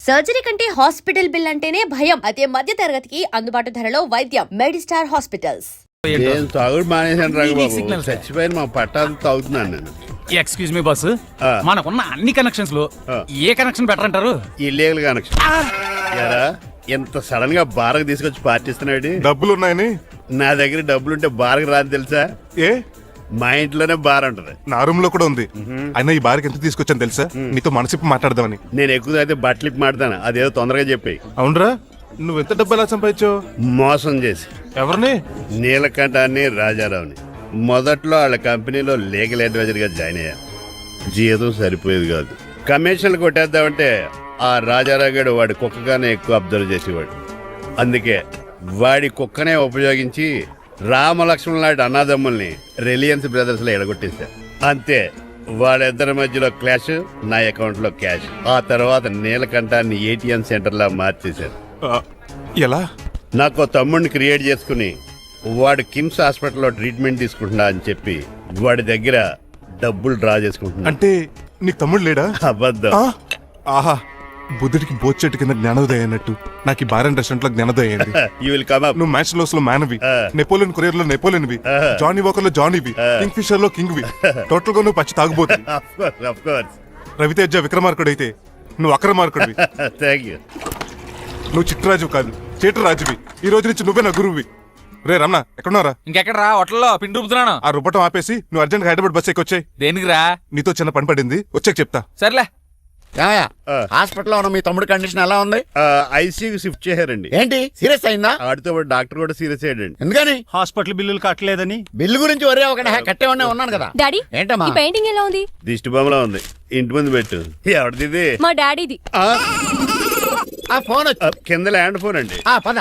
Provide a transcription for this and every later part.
Surgery కంటే hospital bill అంటేనే భయం. అదే మధ్య తరగతికి అందుబాటు ధరలో వైద్యం. Medistar hospitals. నేను తాగుడు మానేశాను రాఘబాబు. చచ్చిపోయిన మా పట్టాలు తాగుతున్నాను నేను. ఎక్స్క్యూజ్ మీ బాస్, మనకున్న అన్ని కనెక్షన్స్ లో ఏ కనెక్షన్ బెటర్ అంటారు? Illegal connection. ఎరా ఎంత సడన్ గా బారకు తీసుకొచ్చి పార్టీస్తున్నాడు. డబ్బులు ఉన్నాయని? నా దగ్గర డబ్బులుంటే బారకు రాదు తెలుసా? ఏ మా ఇంట్లోనే బార్ ఉంటది. నా రూమ్ లో కూడా ఉంది. అయినా ఈ బార్కి ఎంత తీసుకొచ్చాను తెలుసా? నీతో మనసిప్పి మాట్లాడదామని. నేను ఎక్కువ అయితే బట్టలిప్పి మాడతాను. అదేదో తొందరగా చెప్పాయి. అవునరా, నువ్వు ఎంత డబ్బు ఎలా సంపాదించావు? మోసం చేసి. ఎవరిని? నీలకంఠాన్ని, రాజారావుని. మొదట్లో వాళ్ళ కంపెనీలో లీగల్ అడ్వైజర్ గా జాయిన్ అయ్యా. జీతం సరిపోయేది కాదు. కమిషన్లు కొట్టేద్దామంటే ఆ రాజారావు గారు వాడి కుక్కగానే ఎక్కువ అబ్జర్వ్ చేసేవాడు. అందుకే వాడి కుక్కనే ఉపయోగించి రామలక్ష్మణ్ లాంటి అన్నదమ్ముల్ని రిలయన్స్ బ్రదర్స్ లో ఎడగొట్టేశారు. అంతే, వాళ్ళిద్దరి మధ్యలో క్లాష్, నా అకౌంట్ లో క్యాష్. ఆ తర్వాత నీలకంఠాన్ని ఏటీఎం సెంటర్ లా మార్చేశారు. ఎలా? నాకు తమ్ముడిని క్రియేట్ చేసుకుని వాడు కిమ్స్ హాస్పిటల్లో ట్రీట్మెంట్ తీసుకుంటున్నా అని చెప్పి వాడి దగ్గర డబ్బులు డ్రా చేసుకుంటున్నా. అంటే నీకు తమ్ముడు లేడా? అబద్ధం. ఆహా, బుద్ధుడికి బోచెట్టు కింద జ్ఞానోదయం అన్నట్టు నాకు ఈ బార్ అండ్ రెస్టారెంట్ లో జ్ఞానోదయం అయింది. You will come up. నువ్వు మ్యాన్షన్ లో మ్యాన్వి, నెపోలియన్ కొరియర్ లో నెపోలియన్వి, జానీ వాకర్ లో జానీవి, కింగ్ ఫిషర్ లో కింగ్వి. టోటల్ గా నువ్వు పచ్చి తాగుబోతు. Of course. రవితేజ విక్రమార్కుడు అయితే నువ్వు అక్రమార్కుడివి. Thank you. నువ్వు చిట్టరాజు కాదు, చీటరాజువి. ఈ రోజు నుంచి నువ్వే నా గురువువి. రే రమణ, ఎక్కడున్నారా? ఇంకెక్కడరా, హోటల్లో పిండి రుబ్బుతున్నాను. ఆ రుబ్బటం ఆపేసి నువ్వు అర్జెంట్ హైదరాబాద్ బస్ ఎక్కొచ్చాయి. దేనికిరా? నీతో చిన్న పని పడింది, వచ్చాక చెప్తా. సర్లే. హాస్పిటల్లో ఉన్న మీ తమ్ముడి కండిషన్ ఎలా ఉంది? ఐసీయూకి షిఫ్ట్ చేశారండి. ఏంటి, సీరియస్ అయిందా? ఆడితో పాటు డాక్టర్ కూడా సీరియస్ అయ్యాడండి. ఎందుకని? హాస్పిటల్ బిల్లులు కట్టలేదని. బిల్లు గురించి ఒరే ఒకటి కట్టేవాడినే ఉన్నాను కదా. డాడీ, ఏంటమ్మా ఈ పెయింటింగ్ ఎలా ఉంది? దిష్టి బొమ్మలా ఉంది. ఇంటి ముందు పెట్టు. ఎవరిది? మా డాడీది. ఆ ఫోన్ వచ్చి కింద ల్యాండ్ ఫోన్ అండి. పద.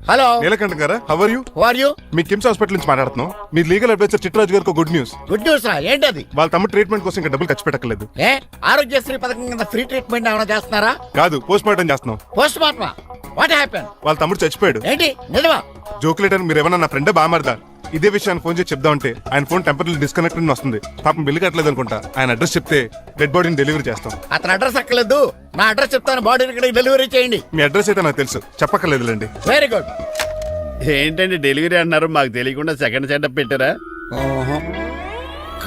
హలో, నీలకంఠ గారా, how are you? Who are you? మీ కిమ్స్ హాస్పిటల్ నుంచి మాట్లాడుతున్నాం. మీ లీగల్ అడ్వైజర్ చిట్టరాజు గారికి గుడ్ న్యూస్. గుడ్ న్యూస్ రా, ఏంటది? వాళ్ళ తమ్ముడు ట్రీట్మెంట్ కోసం ఇంకా డబ్బులు ఖర్చు పెట్టలేదు. ఏ ఆరోగ్యశ్రీ పథకం కింద ఫ్రీ ట్రీట్మెంట్ ఏమైనా చేస్తున్నారా? కాదు, పోస్ట్ మార్టం చేస్తున్నాం. పోస్ట్ మార్టమా? What happen? వాళ్ళ తమ్ముడు చచ్చిపోయాడు. ఏంటి, నిజమా? జోకులేటర్ మీరు ఏమన్నా నా ఫ్రెండ్ బామారదా? ఇదే విషయాన్ని ఫోన్ చేసి చెప్దామంటే ఆయన ఫోన్ టెంపరీ డిస్కనెక్ట్ వస్తుంది. పాపం బిల్లు కట్టలేదు అనుకుంటా. ఆయన అడ్రస్ చెప్తే డెడ్ బాడీని డెలివరీ చేస్తాం. అతని అడ్రస్ అక్కర్లేదు, నా అడ్రస్ చెప్తాను, బాడీని ఇక్కడికి డెలివరీ చేయండి. మీ అడ్రస్ అయితే నాకు తెలుసు, చెప్పక్కర్లేదులేండి. Very good. ఏంటండి డెలివరీ అన్నారు, మాకు తెలియకుండా సెకండ్ సెటప్ పెట్టారా?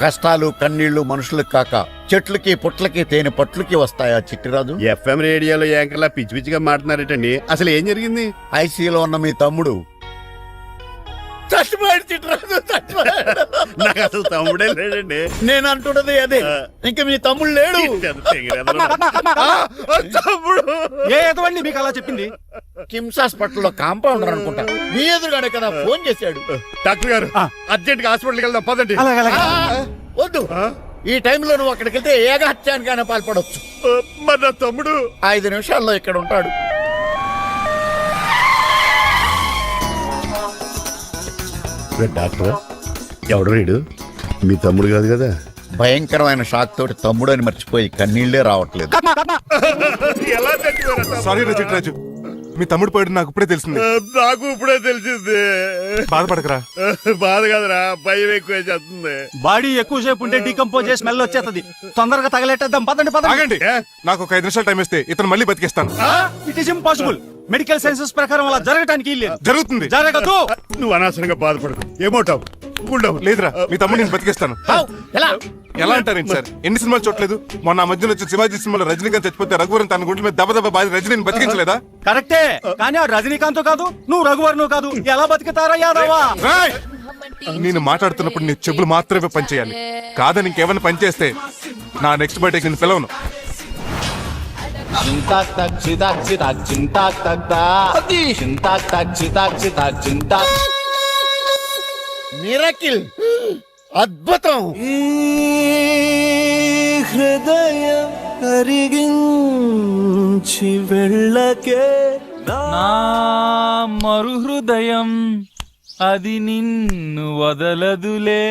కష్టాలు కన్నీళ్లు మనుషులకు కాక చెట్లకి పుట్లకి తేనె పట్లకి వస్తాయా చిట్టిరాజు? ఎఫ్ఎం రేడియోలో యాంకర్లా పిచ్చి పిచ్చిగా మాట్లాడారేటండి. అసలు ఏం జరిగింది? ఐసీలో ఉన్న మీ తమ్ముడు చచ్చిపోయాడు చిట్టిరాజు, చచ్చిపోయాడు. నాకు అసలు తమ్ముడే లేడండి. నేను అంటున్నది అదే. ఇంకా మీ తమ్ముడు లేడు. తమ్ముడు ఏ ఎదవండి మీకు అలా చెప్పింది? కిమ్స్ హాస్పిటల్లో కాంపౌండర్ అనుకుంటా, మీ ఎదురుగానే కదా ఫోన్ చేశాడు. డాక్టర్ గారు, అర్జెంట్ గా హాస్పిటల్కి వెళ్దాం పదండి. వద్దు, ఈ టైంలో నువ్వు అక్కడికి వెళ్తే ఏకహత్యానికైనా పాల్పడవచ్చు. మరి నా తమ్ముడు 5 నిమిషాల్లో ఇక్కడ ఉంటాడు. డాక్టర్ ఎవడు రీడు? మీ తమ్ముడు కాదు కదా? భయంకరమైన షాక్ తోటి తమ్ముడు అని మర్చిపోయి కన్నీళ్లే రావట్లేదు. సారీ రా చిట్టరాజు, మీ తమ్ముడు పోయాడు నాకు ఇప్పుడే తెలిసింది. నాకు ఇప్పుడే తెలిసింది. బాధపడకరా. బాధ కాదురా, భయం ఎక్కువ చేస్తుంది. బాడీ ఎక్కువసేపు ఉంటే డీకంపోజ్ చేసి స్మెల్ వచ్చేస్తది. తొందరగా తగలెట్టేద్దాం, పదండి పదండి. ఆగండి, నాకు ఒక 5 నిమిషాలు టైం ఇస్తే ఇతను మళ్ళీ బతికేస్తాను. It is impossible. Medical sciences ప్రకారం అలా జరగటానికి లేదు. జరుగుతుంది. జరగదు. నువ్వు అనవసరంగా బాధపడకు. ఏమోటావు? లేదురా, మీ తమ్ముడు నేను బతికేస్తాను. ఎలా అంటారేంటి సార్? ఎన్ని సినిమాలు చూడలేదు? మొన్న మధ్యలో వచ్చిన శివాజీ సినిమాలో రజనీకాంత్ చచ్చిపోతే రఘువరన్ తన గుండె మీద దెబ్బ బాధ రజనీని బతికించలేదా? కరెక్టే, కానీ ఆ రజనీకాంత్ కాదు, నువ్వు రఘువర్ను కాదు. ఎలా బతికితారా యాదవా? నేను మాట్లాడుతున్నప్పుడు నీ చెవులు మాత్రమే పనిచేయాలి. కాదని ఇంకేమైనా పనిచేస్తే నా నెక్స్ట్ బర్త్డేకి నేను పిలవను. మిరకిల్, అద్భుతం. హృదయం కరిగించి వెళ్ళకే నా మరు హృదయం అది నిన్ను వదలదులే.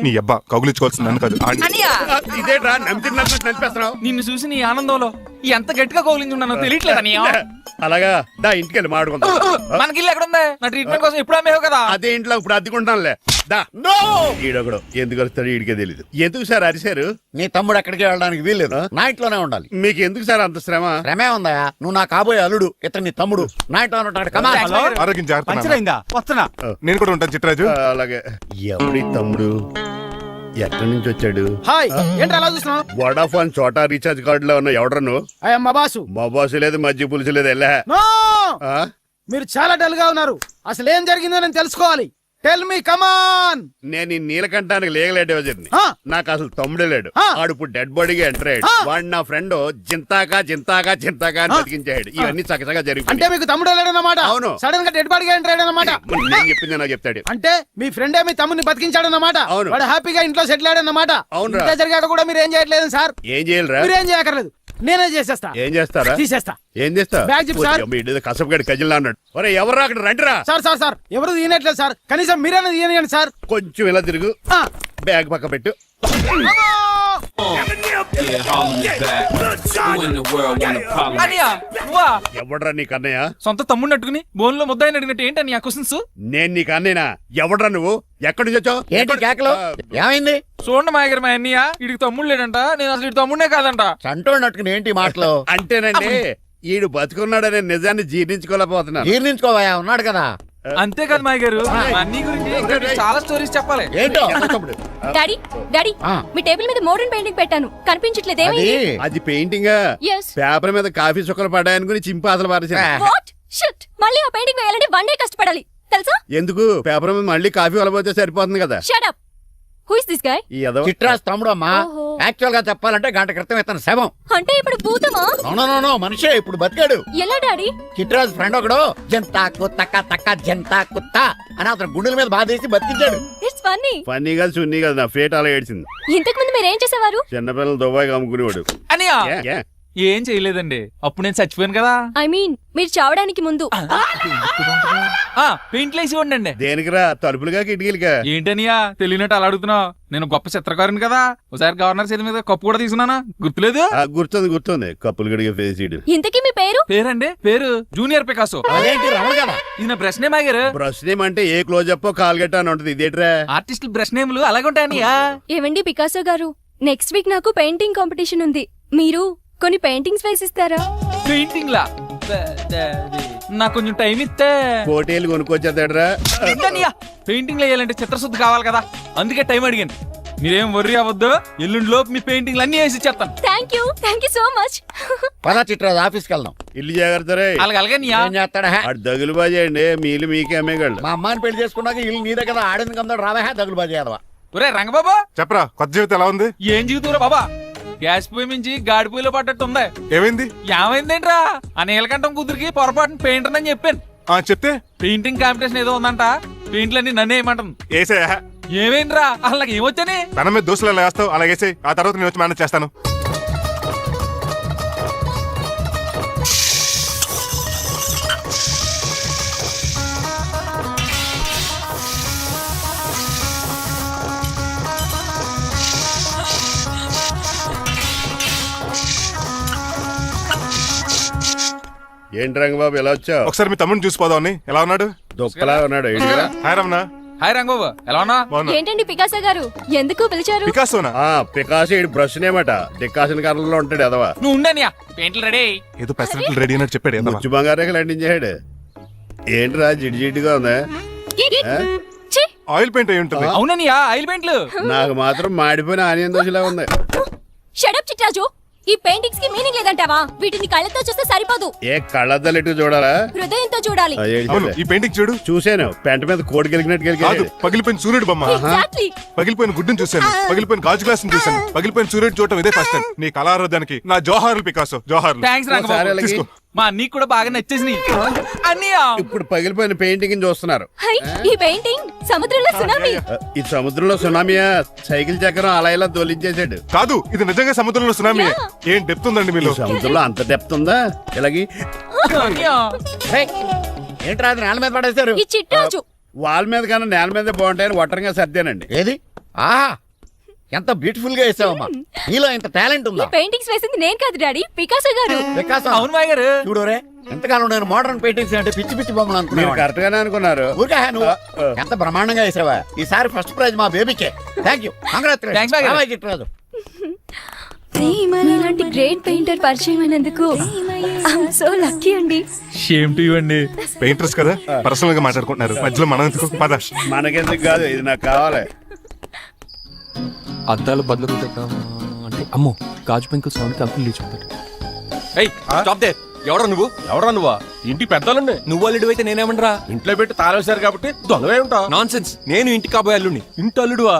నీ అబ్బా కౌగులించుకోవాల్సింది నన్ను కాదు. ఇదేట్రా నమ్మినట్టు నడిపేస్తున్నావు? నిన్ను చూసి నీ ఆనందంలో ఎంత గట్టిగా కౌలించున్నానో తెలియట్లేదు. అలాగా దా ఇంటికి వెళ్ళి మాడుకుందాం. మనకి ఇల్లు ఎక్కడ ఉంది? నా ట్రీట్మెంట్ కోసం ఎప్పుడు అమ్మేవు కదా. అదే ఇంట్లో ఇప్పుడు అద్దెకుంటానులే. దా ఈడొకడు ఎందుకు వస్తాడు ఈడికే తెలీదు. ఎందుకు సార్ అరిశారు? నీ తమ్ముడు ఎక్కడికి వెళ్ళడానికి వీల్లేదు, నా ఇంట్లోనే ఉండాలి. మీకు ఎందుకు సార్ అంత శ్రమ? శ్రమే ఉందా? నువ్వు నా కాబోయే అల్లుడు, ఇతను నీ తమ్ముడు, నా ఇంట్లో ఉంటాడు. కమా హలో ఆరోగ్యం జాగ్రత్త పంచర్ నాన్న. అయిందా? వస్తున్నా. నేను కూడా ఉంటాను చిట్రాజు. అలాగే. ఎవడి తమ్ముడు ఎక్కడి నుంచి వచ్చాడు? హాయ్ ఏంటి అలా చూస్తున్నావు? వడాఫోన్ చోటా రీఛార్జ్ కార్డు లో ఉన్న ఎవడరా నువ్వు? మా బాసు. మా బాసు లేదు, మజ్జి పులుసు లేదు. వెళ్ళా నో! ఆ? మీరు చాలా డల్ గా ఉన్నారు. అసలు ఏం జరిగిందో నేను తెలుసుకోవాలి. టెల్ మీ కమాన్. నేను ఈ నీలకంఠానికి లేగలేడు వజర్ని. ఆ. నాకు అసలు తమ్ముడే లేడు. ఆ. ఆడు ఇప్పుడు డెడ్ బాడీగా ఎంటర్ అయ్యాడు. ఆ. వాడు నా ఫ్రెండ్ జింతాకా జింతాకా జింతాకా అని ఆ. బతికించాడు. ఇవన్నీ చక్కగా అంటే జరిగిపోయి మీకు తమ్ముడు వెళ్ళాడన్నమాట. అవును. సడన్ గా డెడ్ బాడీగా ఎంటర్ అయ్యాడన్నమాట. నేను చెప్పింది నాకు చెప్తాడు. అంటే మీ ఫ్రెండే మీ తమ్ముని బతికించాడన్నమాట. అవును. వాడు హ్యాపీగా ఇంట్లో సెటిల్ అయ్యాడన్నమాట. అవునురా. ఇంత జరిగాక కూడా మీరు ఏం చేయట్లేదు సార్. ఏం చేయాలిరా? మీరు ఏం చేయక్కర్లేదు, నేనే చేసేస్తా. ఏం చేస్తారా? తీసేస్తా. ఏం చేస్తా? బ్యాగ్ చెప్పు సార్. కసపగడి కజిల్లా అన్నాడు. ఒరే ఎవరు అక్కడ రండిరా. సార్ సార్ సార్ ఎవరు తీయనట్లేదు సార్. కనీసం మీరైనా తీయనియండి సార్. కొంచెం ఇలా తిరుగు. ఆ. బ్యాగ్ పక్క పెట్టు. అనియా నువ్వా? ఎవడ్రా నీకు అన్నయ్య? సొంత తమ్ముడిని అట్టుకుని బోన్లో ముద్దాయిని అడిగినట్టు ఏంటని ఆ క్వశ్చన్స్? నేను నీకు అన్నయ్యనా? ఎవడ్రా నువ్వు? ఎక్కడి నుంచి వచ్చావు? ఏంటి కేకలు? ఏమైంది? చూడండి మా దగ్గర మా అన్నయ్య ఇడికి తమ్ముడు లేడంట. నేను అసలు ఇటు తమ్ముడే కాదంట. చంటోడు నట్టుకుని ఏంటి మాటలు? అంటేనండి ఈడు బతుకున్నాడనే నిజాన్ని జీర్ణించుకోలేకపోతున్నాను. జీర్ణించుకోవా, ఉన్నాడు కదా. అంతేకాదు మా గారు, మా అన్ని గురించి ఇంకా మీకు చాలా స్టోరీస్ చెప్పాలి. ఏంటో తమ్ముడు. డాడీ డాడీ ఆ. మీ టేబుల్ మీద మోడర్న్ పెయింటింగ్ పెట్టాను, కనిపించట్లేదు. అది అది పెయింటింగ్. Yes. పేపర్ మీద కాఫీ చుక్కలు పడ్డాయనుకుని చింపి అసలు పారేసాను. వాట్ షిట్, మళ్ళీ ఆ పెయింటింగ్ వేయాలంటే 1 day కష్టపడాలి తెలుసా? ఎందుకు? పేపర్ మీద మళ్ళీ కాఫీ వలపోతే సరిపోతుంది కదా. Shut up. Who is this guy? ఈ ఎదవ. చిట్రాజ్ తమ్ముడు అమ్మా. ఓహో. యాక్చువల్ గా చెప్పాలంటే గంట క్రితం ఇతను శవం. అంటే ఇప్పుడు భూతమా? నో మనిషే ఇప్పుడు బతికాడు. ఎలా డాడీ? చిట్రాజ్ ఫ్రెండ్ ఒకడు జంతా కుత్తక తక్క జంతా కుత్త అని అతను గుండెల మీద బాధేసి బతికించాడు. It's funny. ఫన్నీ కాదు, సున్నీ కాదు, నా ఫేట్ అలా ఏడ్చింది. ఇంతకు ముందు మీరు ఏం చేసేవారు? చిన్నపిల్లలు దుబాయ్ అమ్ముకునేవాడు. అనియా ఏ, ఏ? ఏం చేయలేదండి, అప్పుడు నేను చచ్చిపోయాను కదా. ఐ మీన్ మీరు చావడానికి ముందు. పెయింట్లు వేసి ఉండండి. దేనికిరా? తలుపులుగా కిటికీలుగా? ఏంటనియా తెలియనట్టు అలా అడుగుతున్నావు? నేను గొప్ప చిత్రకారుని కదా. ఒకసారి గవర్నర్ చేతి మీద కప్పు కూడా తీసుకున్నానా, గుర్తులేదు? గుర్తుంది కప్పులు గడిగే ఫేసీడు. ఇంతకీ మీ పేరు? పేరండి పేరు జూనియర్ పికాసో. అదేంటి రమణ కదా? ఇది నా బ్రష్ నేమ్ ఆగారు. బ్రష్ నేమ్ అంటే ఏ క్లోజప్ కాల్గట్ట అని ఉంటది. ఇదేట్రా? ఆర్టిస్టుల బ్రష్ నేమ్లు అలాగే ఉంటాయనియా. ఏవండి పికాసో గారు, నెక్స్ట్ వీక్ నాకు పెయింటింగ్ కాంపిటీషన్ ఉంది. మీరు కొన్ని పెయింటింగ్స్ వేసిస్తారా? పెయింటింగ్ లా నాకు కొంచెం టైం ఇస్తే. కోటేలు కొనుక్కొచ్చేదేట్రా? పెయింటింగ్ వేయాలంటే చిత్రశుద్ధి కావాలి కదా, అందుకే టైం అడిగాను. మీరేం వర్రీ అవ్వద్దు, ఎల్లుండి లోపు మీ పెయింటింగ్లు అన్ని వేసి ఇచ్చేస్తాను. Thank you so much. పద చిట్రాజ్ ఆఫీస్కి వెళ్దాం. ఇల్లు జాగ్రత్త రే. అలాగనియా ఏం చేస్తాడా? అటు దగులు బాజేయండి, మీలు మీకే అమ్మేగాళ్ళు. మా అమ్మాయిని పెళ్లి చేసుకున్నాక ఇల్లు నీ దగ్గర ఆడింది కదా, రావా దగులు బాజీ అదవా. ఒరే రంగబాబా, చెప్పరా కొత్త జీవితం ఎలా ఉంది? ఏం జీవితంరా బాబా, గ్యాస్ పొయ్యి మించి గాడి పొయ్యిలో పడ్డట్టు ఉంది. ఏమైంది? ఏమైందేంట్రా, ఆ నీలకంఠం కూతురికి పొరపాటున పెయింటర్ అని చెప్పాను. చెప్తే పెయింటింగ్ కాంపిటీషన్ ఏదో ఉందంట, పెయింట్లన్నీ నన్ను వేయమంటుంది. ఏసే ఏమైందిరా, అసలు నాకు ఏమొచ్చని? తన మీద దోశలు ఎలా వేస్తావు అలాగేసే, ఆ తర్వాత నేను వచ్చి మేనేజ్ చేస్తాను. ఏంటి రంగబాబు ఎలా వచ్చావు? ఒకసారి మీ తమ్ముడిని చూసిపోదామని. ఎలా ఉన్నాడు? దుఃఖలా ఉన్నాడు. ఏంటిరా? హాయ్ రమణ. హాయ్ రంగబాబు, ఎలా ఉన్నా? బాగున్నా. ఏంటండి పికాసో గారు, ఎందుకు పిలిచారు? పికాసోనా? పికాసి బ్రష్ నేమట డికాషన్ కర్రలో ఉంటాడు ఎదవా. నువ్వు ఉండనియా, పెయింట్లు రెడీ. ఏదో పెసరట్లు రెడీ అన్నట్టు చెప్పాడు ఏదో. ముచ్చు బంగారేకలు అంటించాడు. ఏంట్రా జిడ్జిడ్డుగా ఉందా? ఛీ! ఆయిల్ పెయింట్ అయి ఉంటుంది. అవుననియా, ఆయిల్ పెయింట్లు. నాకు మాత్రం మాడిపోయిన ఆనియన్ దోశలా ఉంది. షడప్ చిట్రాజు, ఈ పెయింటింగ్స్ కి మీనింగ్ లేదంటావా? వీటిని కళ్ళతో చూస్తే సరిపోదు, ఏ కళ్ళద్దలు ఎటు చూడాలా? హృదయంతో చూడాలి. అవును, ఈ పెయింటింగ్ చూడు. చూశాను, పెంట మీద కోడి గెలిగినట్టు కాదు, గెలిగాడు. పగిలిపోయిన సూర్యుడు బొమ్మ. Exactly. పగిలిపోయిన గుడ్డును చూశాను, పగిలిపోయిన గాజు గ్లాస్ చూశాను, పగిలిపోయిన సూర్యుడు చూడటం ఇదే ఫస్ట్ టైం. నీ కళారోధానికి నా జోహార్లు పికాసో, జోహార్లు. థ్యాంక్స్ ఒకసారి రంగబాబు, అలాగే. తీసుకో. మా అన్నీకి కూడా బాగా నచ్చేసినాయి అన్నయ్యా. ఇప్పుడు పగిలిపోయిన పెయింటింగ్ చూస్తున్నారు. హై, ఈ పెయింటింగ్ సముద్రంలో సునామీ. ఈ సముద్రంలో సునామీయా? సైకిల్ చక్రం అలా ఇలా దొలించేసాడు. కాదు, ఇది నిజంగా సముద్రంలో సునామీ. ఏం డెప్త్ ఉందండి మీలో. ఈ సముద్రంలో అంత డెప్త్ ఉందా? ఇలాగి అన్నయ్య, ఏంట్రా అది నేల మీద పడేశారు? ఈ చిట్రాజు వాల్ మీద కన్నా నేల మీద బాగుంటాయని ఒట్టరంగా సర్దానండి. ఏది? ఆహా ఎంత బ్యూటిఫుల్ గా వేసావమ్మా. నీలో ఇంత టాలెంట్ ఉందా? పెయింటింగ్స్ వేసింది నేను కాదు డాడీ, పికాసో గారు. వికాసం. అవును మాయ గారు. చూడురే, ఎంతకాలం నేను మోడర్న్ పెయింటింగ్స్ అంటే పిచ్చి పిచ్చి బొమ్మలు మీరు అనుకున్నాను. కరెక్ట్ గానే అనుకున్నారు. ఊరికే నువ్వు ఎంత బ్రహ్మాండంగా వేసావా. ఈసారి ఫస్ట్ ప్రైజ్ మా బేబీకే. థ్యాంక్ యూ, Thanks, బాగా. కంగ్రాచులేషన్. ఇలాంటి గ్రేట్ పెయింటర్ పరిచయం అయినందుకు ఐఎమ్ సో లక్కీ అండి. షేమ్ టు యు అండి. పెయింటర్స్ కదా పర్సనల్ గా మాట్లాడుకుంటున్నారు, మధ్యలో మనం ఎందుకు? పద. మనకెందుకు కాదు, ఇది నాకు కావాలి. అద్దాలు బదులు అంటే అమ్మో గాజు పెంకులు సౌండ్ కంపెనీ లేచిపోతాడు. ఎవరా నువ్వా? ఇంటి పెద్దలండి. నువ్వు అల్లుడు అయితే నేనేమంటరా? ఇంట్లో పెట్టి తాళం వేశారు కాబట్టి దొంగవే ఉంటా. Non sense. నేను ఇంటి కాబోయే అల్లుడిని. ఇంటి అల్లుడువా?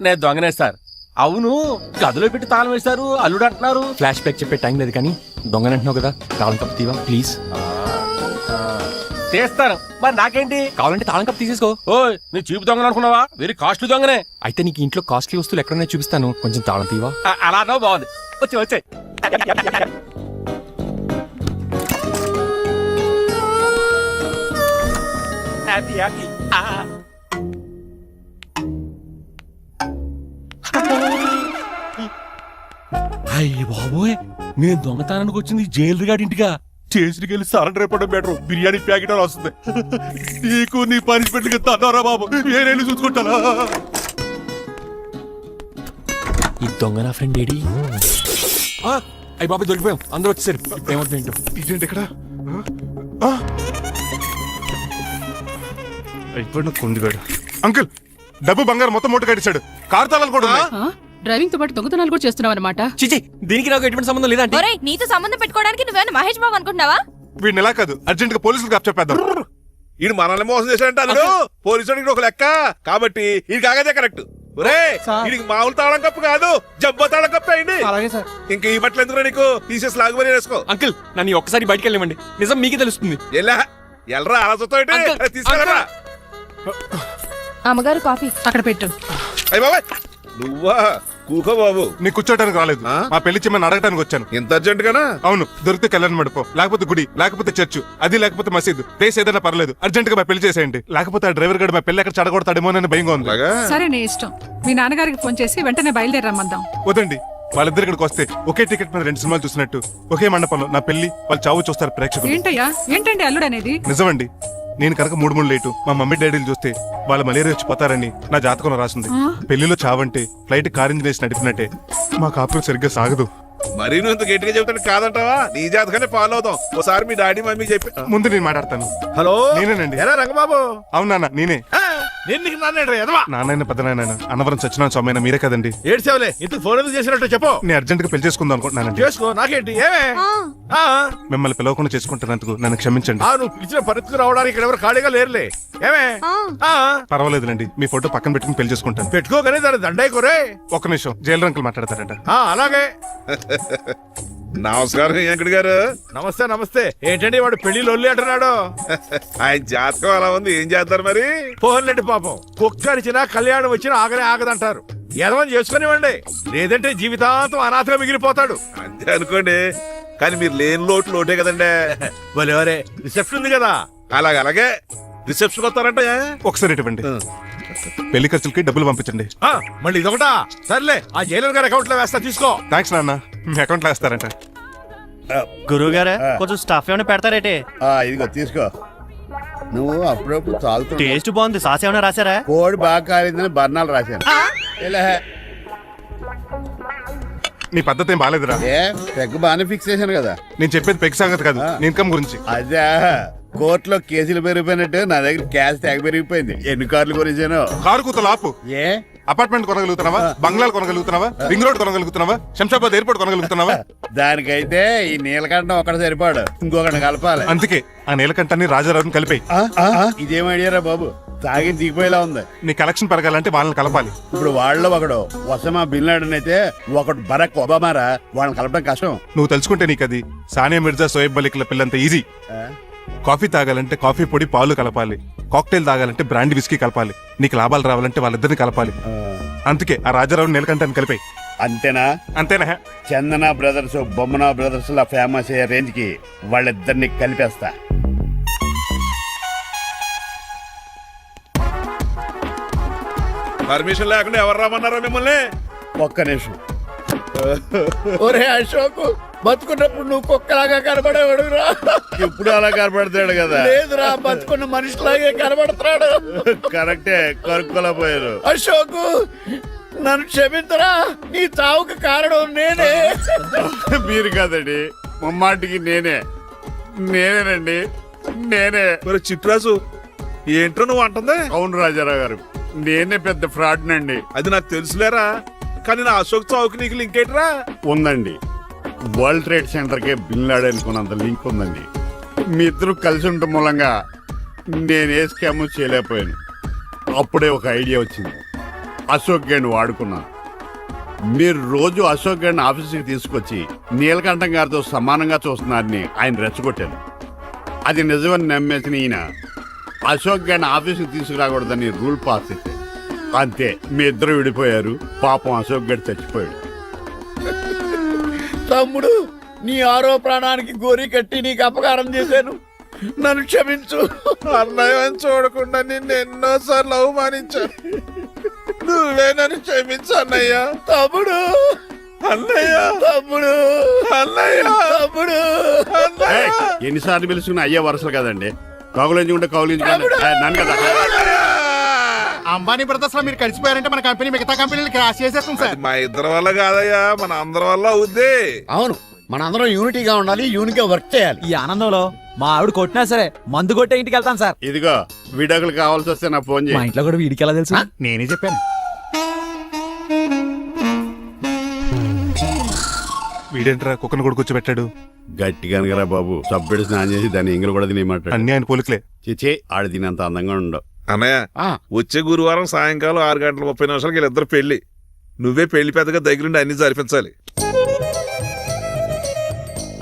నేను దొంగనే సార్. అవును, గదిలో పెట్టి తాళం వేశారు, అల్లుడు అంటున్నారు. ఫ్లాష్ బ్యాక్ చెప్పే టైం లేదు కానీ దొంగనంటున్నావు కదా, తాళం కప్పు తీవా ప్లీజ్. తీస్తాను, మరి నాకేంటి? కావాలంటే తాళం కప్పు తీసేసుకో. ఓయ్, నీ చీపు దొంగను అనుకున్నావా? వెరీ కాస్ట్లీ దొంగనే. అయితే నీకు ఇంట్లో కాస్ట్లీ వస్తువులు ఎక్కడన్నా చూపిస్తాను, కొంచెం తాళం తీవా. అలా అన్నావు, బాగుంది. వచ్చాయి. Happy happy. అయ్య బాబోయ్, నేను దొంగతనానికి వచ్చింది జైలు గాడి ఇంటిగా. చేసికి వెళ్ళి సరెండర్ అయిపోవడం బెటర్. బిర్యానీ ప్యాకెట్ అని వస్తుంది. నీకు నీ పనిష్మెంట్ తన్నారా బాబు, నేనే చూసుకుంటానా? ఈ దొంగ నా ఫ్రెండ్ ఏడి? అయ్యి బాబు దొరికిపోయాం, అందరూ వచ్చేసరి. ఇప్పుడు ఏమవుతుంది ఏంటో. ఇదేంటి ఇక్కడ? అయిపోయిన కుందిగాడు. అంకుల్, డబ్బు బంగారం మొత్తం మూట కట్టించాడు. కారు తాళాలు కూడా ఉన్నాయి. డ్రైవింగ్ తో పాటు దొంగతనాలు కూడా చేస్తున్నావు అనమాట. చిచి, దీనికి నాకు ఎటువంటి సంబంధం లేదంటే. ఒరేయ్, నీతో సంబంధం పెట్టుకోవడానికి నువ్వేనా మహేష్ బాబు అనుకుంటున్నావా? వీడిని ఎలా కాదు, అర్జెంట్ గా పోలీసులకు అప్పచెప్పేద్దాం. ఈయన మనల్ని మోసం చేశాడంటారు. పోలీసుడికి ఒక లెక్క కాబట్టి ఇది కాగదే కరెక్ట్. వీడికి మామూలు తాళం కప్పు కాదు, జబ్బో తాళం కప్పు అయింది. అలాగే సార్. ఇంకా ఈ బట్టలు ఎందుకు నీకు? తీసేసి లాగుమని వేసుకో. అంకుల్, నన్ను ఒక్కసారి బయటికి వెళ్ళమండి, నిజం మీకే తెలుస్తుంది. ఎల్రా ఆలోచనతో అంకుల్, తీసుకెళ్ళరా. అమ్మగారు కాఫీ అక్కడ పెట్టు. అయ్య బాబాయ్, నువ్వా? కూకో బాబు. నీ కూర్చోటానికి రాలేదు, మా పెళ్లి చెమ్మని అడగటానికి వచ్చాను. ఎంత అర్జెంట్ గానా? అవును, దొరికితే కళ్యాణ మండపం, లేకపోతే గుడి, లేకపోతే చర్చ్, అది లేకపోతే మసీదు, ప్లేస్ ఏదైనా పర్లేదు, అర్జెంట్ గా మా పెళ్లి చేసేయండి. లేకపోతే ఆ డ్రైవర్ గడు మా పెళ్లి ఎక్కడ చెడగొడతాడేమోనని భయంగా ఉంది. సరే, నీ ఇష్టం. మీ నాన్నగారికి ఫోన్ చేసి వెంటనే బయలుదేరమ్మందాం. వదండి, వాళ్ళిద్దరు ఇక్కడికి వస్తే ఒకే టికెట్ మీద 2 సినిమాలు చూసినట్టు ఒకే మండపంలో నా పెళ్లి వాళ్ళ చావు చూస్తారు ప్రేక్షకులు. ఏంటయ్యా, ఏంటండి అల్లుడు అనేది? నిజమండి, నేను కనుక 3 లేటు మా మమ్మీ డాడీలు చూస్తే వాళ్ళ మలేరియా వచ్చి పోతారని నా జాతకంలో రాసింది. పెళ్లిలో చావంటే ఫ్లైట్ కార్ ఇంజిన్ వేసి నడిపినట్టే. మా కాపురం సరిగ్గా సాగదు. మరి నువ్వు ఇంత గట్టిగా చెబుతాను కాదంటావా? నీ జాతకానే ఫాలో అవుతాం. ఒకసారి మీ డాడీ మమ్మీ చెప్పి. ముందు నేను మాట్లాడతాను. హలో, నేనేనండి. ఎలా రంగబాబు? అవునా, నేనే. నేను నీకు నాన్నేడు ఎదవా. నాన్న పెద్ద నాయన అన్నవరం సత్యనారాయణ స్వామి అయినా మీరే కదండి. ఏడ్చావులే, ఇంత ఫోన్ ఎందుకు చేసినట్టు చెప్పు. నేను అర్జెంట్ గా పెళ్లి చేసుకుందాం అనుకుంటున్నానండి. చేసుకో, నాకేంటి? ఏమే మిమ్మల్ని పిలవకుండా చేసుకుంటున్నందుకు నన్ను క్షమించండి. నువ్వు పిలిచిన పరిస్థితి రావడానికి ఇక్కడ ఎవరు ఖాళీగా లేరులే. ఏమే పర్వాలేదులండి, మీ ఫోటో పక్కన పెట్టుకుని పెళ్లి చేసుకుంటాను. పెట్టుకోగానే దాని దండాయి కొరే. ఒక్క నిమిషం, జైలు రంకులు మాట్లాడతారట. అలాగే. నమస్కారం వెంకట గారు. నమస్తే నమస్తే. ఏంటండి వాడు పెళ్లి లొల్లి అంటున్నాడు? ఆయన జాతకం అలా ఉంది, ఏం చేస్తారు మరి? పోన్లేండి పాపం, కుక్క అరిచినా కళ్యాణం వచ్చినా ఆగనే ఆగదంటారు. ఎదవని చేసుకునివ్వండి, లేదంటే జీవితాంతం అనాథగా మిగిలిపోతాడు. అంతే అనుకోండి, కానీ మీరు లేని లోటే కదండి. వరే రిసెప్షన్ ఉంది కదా. అలాగే రిసెప్షన్ వస్తారంట. ఒకసారి ఇటువంటి పెళ్లి ఖర్చులకి డబ్బులు పంపించండి. మళ్ళీ ఇదొకటా? సర్లే, ఆ జైలర్ గారి అకౌంట్ లో వేస్తా, తీసుకో. థ్యాంక్స్ నాన్న, మీ అకౌంట్ లో వేస్తారంట. గురువు గారా, కొంచెం స్టాఫ్ ఏమైనా పెడతారేటే? ఇదిగో తీసుకో. నువ్వు అప్పుడప్పుడు తాగుతూ. టేస్ట్ బాగుంది, సాస్ ఏమైనా రాశారా? కోడి బాగా కాలిందని బర్ణాలు రాశాను. నీ పద్ధతి ఏం బాగాలేదురా. పెగ్ బాగానే ఫిక్స్ చేశాను కదా. నేను చెప్పేది పెగ్ సంగతి కాదు, ఇన్కమ్ గురించి. అదే, కోర్టులో కేసులు పెరిగిపోయినట్టు నా దగ్గర క్యాష్ తెగ పెరిగిపోయింది. ఎన్ని కార్లు గురించాను? కారు కూతలు ఆపు. ఏ అపార్ట్మెంట్ కొనగలుగుతున్నావా? బంగ్లాలు కొనగలుగుతున్నావా? రింగ్ రోడ్ కొనగలుగుతున్నావా? శంషాబాద్ ఎయిర్పోర్ట్ కొనగలుగుతున్నావా? దానికైతే ఈ నీలకంఠం ఒకటి సరిపాడు, ఇంకొకటి కలపాలి. అందుకే ఆ నీలకంఠాన్ని రాజారావుని కలిపాయి. ఇదేం ఐడియారా బాబు, తాగి దిగిపోయేలా ఉంది. నీ కలెక్షన్ పెరగాలంటే వాళ్ళని కలపాలి. ఇప్పుడు వాళ్ళలో ఒకడు ఒసామా బిన్ లాడెన్ అయితే ఒకడు బరాక్ ఒబామారా, వాళ్ళని కలపడం కష్టం. నువ్వు తెలుసుకుంటే నీకు అది సానియా మిర్జా, సోయబ్ మలిక్ల పిల్లంత ఈజీ. కాఫీ తాగాలంటే కాఫీ పొడి పాలు కలపాలి, కాక్టైల్ తాగాలంటే బ్రాండ్ విస్కీ కలపాలి, నీకు లాభాలు రావాలంటే వాళ్ళిద్దరిని కలపాలి. అందుకే ఆ రాజారావు నీలకంఠాన్ని కలిపాయి. అంతేనా? అంతేనా? చందన బ్రదర్స్, బొమ్మన బ్రదర్స్ లా ఫేమస్ అయ్యే రేంజ్ కి వాళ్ళిద్దరిని కలిపేస్తా. పర్మిషన్ లేకుండా ఎవరు రామన్నారా మిమ్మల్ని? ఒక్క నిమిషం. ఒరే అశోక్, బతుకున్నప్పుడు నువ్వు కుక్కలాగా కనబడేవాడురా. ఇప్పుడు అలా కనపడతాడు కదా. లేదురా, బతుకున్న మనిషిలాగే కనబడుతున్నాడు. కరెక్టే, కరుక్కోలా పోయారు. అశోక్, నన్ను క్షమించరా, నీ చావుకు కారణం నేనే. మీరు కాదండి, ముమ్మాటికి నేనేనండి, నేనే. మరి చిట్రాజు ఏంటో నువ్వు అంటుంది? అవును రాజారావు గారు, నేనే పెద్ద ఫ్రాడ్ నండి. అది నాకు తెలుసులేరా, కానీ నా అశోక్ చావుకి నీకు లింక్ ఏంట్రా? ఉందండి, వరల్డ్ ట్రేడ్ సెంటర్ కే బిన్ లాడెన్ అనుకున్నంత లింక్ ఉందండి. మీ ఇద్దరు కలిసి ఉండటం మూలంగా నేను ఏ స్కామ్ చేయలేకపోయాను. అప్పుడే ఒక ఐడియా వచ్చింది, అశోక్ గేణ్ వాడుకున్నాను. మీరు రోజు అశోక్ గేణ్ ఆఫీస్కి తీసుకొచ్చి నీలకంఠం గారితో సమానంగా చూస్తున్నారని ఆయన రెచ్చగొట్టాను. అది నిజమని నమ్మేసిన ఈయన అశోక్ గేణ్ ఆఫీస్కి తీసుకురాకూడదని రూల్ పాస్ చేశారు. అంతే, మీ ఇద్దరు విడిపోయారు. పాపం అశోక్ గేణ్ చచ్చిపోయాడు. తమ్ముడు, నీ ఆరో ప్రాణానికి గోరి కట్టి నీకు అపకారం చేశాను, నన్ను క్షమించు. అన్నయ్య చూడకుండా నిన్ను ఎన్నోసార్లు అవమానించాను, నువ్వే నన్ను క్షమించు అన్నయ్య. తమ్ముడు, అన్నయ్య, తమ్ముడు, అన్నయ్య, తమ్ముడు, ఏయ్, ఎన్నిసార్లు పిలుచుకున్న అయ్యే వరుసలు కదండి. కౌగులించుకుంటే కౌగులించుకోండి. నన్ను కదా అంబానీ బ్రదర్స్ లో మీరు కలిసిపోయారంటే మన కంపెనీ మిగతా కంపెనీలు క్రాష్ చేసేస్తాం సార్. మా ఇద్దరి వల్ల కాదయ్యా, మన అందరి వల్ల అవుద్ది. అవును, మనందరం యూనిటీగా ఉండాలి, యూనిట్గా వర్క్ చేయాలి. ఈ ఆనందంలో మా ఆవిడ కొట్టినా సరే మందు కొట్టే ఇంటికి వెళ్తాను సార్. ఇదిగో, విడాకులు కావాల్సి వస్తే నాకు ఫోన్ చేయి. ఇంట్లో కూడా వీడికి ఎలా తెలుసు? నేనే చెప్పాను. వీడేంట్రా కుక్కను కూడా కూర్చోబెట్టాడు? గట్టిగా అనగరా బాబు, సబ్బెడు స్నానం చేసి దాన్ని ఇంగులు కూడా తినేయమంటాడు. అన్ని ఆయన పోలికలే. చిచే, ఆడు తినంత అందంగా ఉండవు. అన్నయ్య, వచ్చే గురువారం సాయంకాలం 6:30 వీళ్ళిద్దరు పెళ్లి. నువ్వే పెళ్లి పెద్దగా దగ్గరుండి అన్ని జరిపించాలి.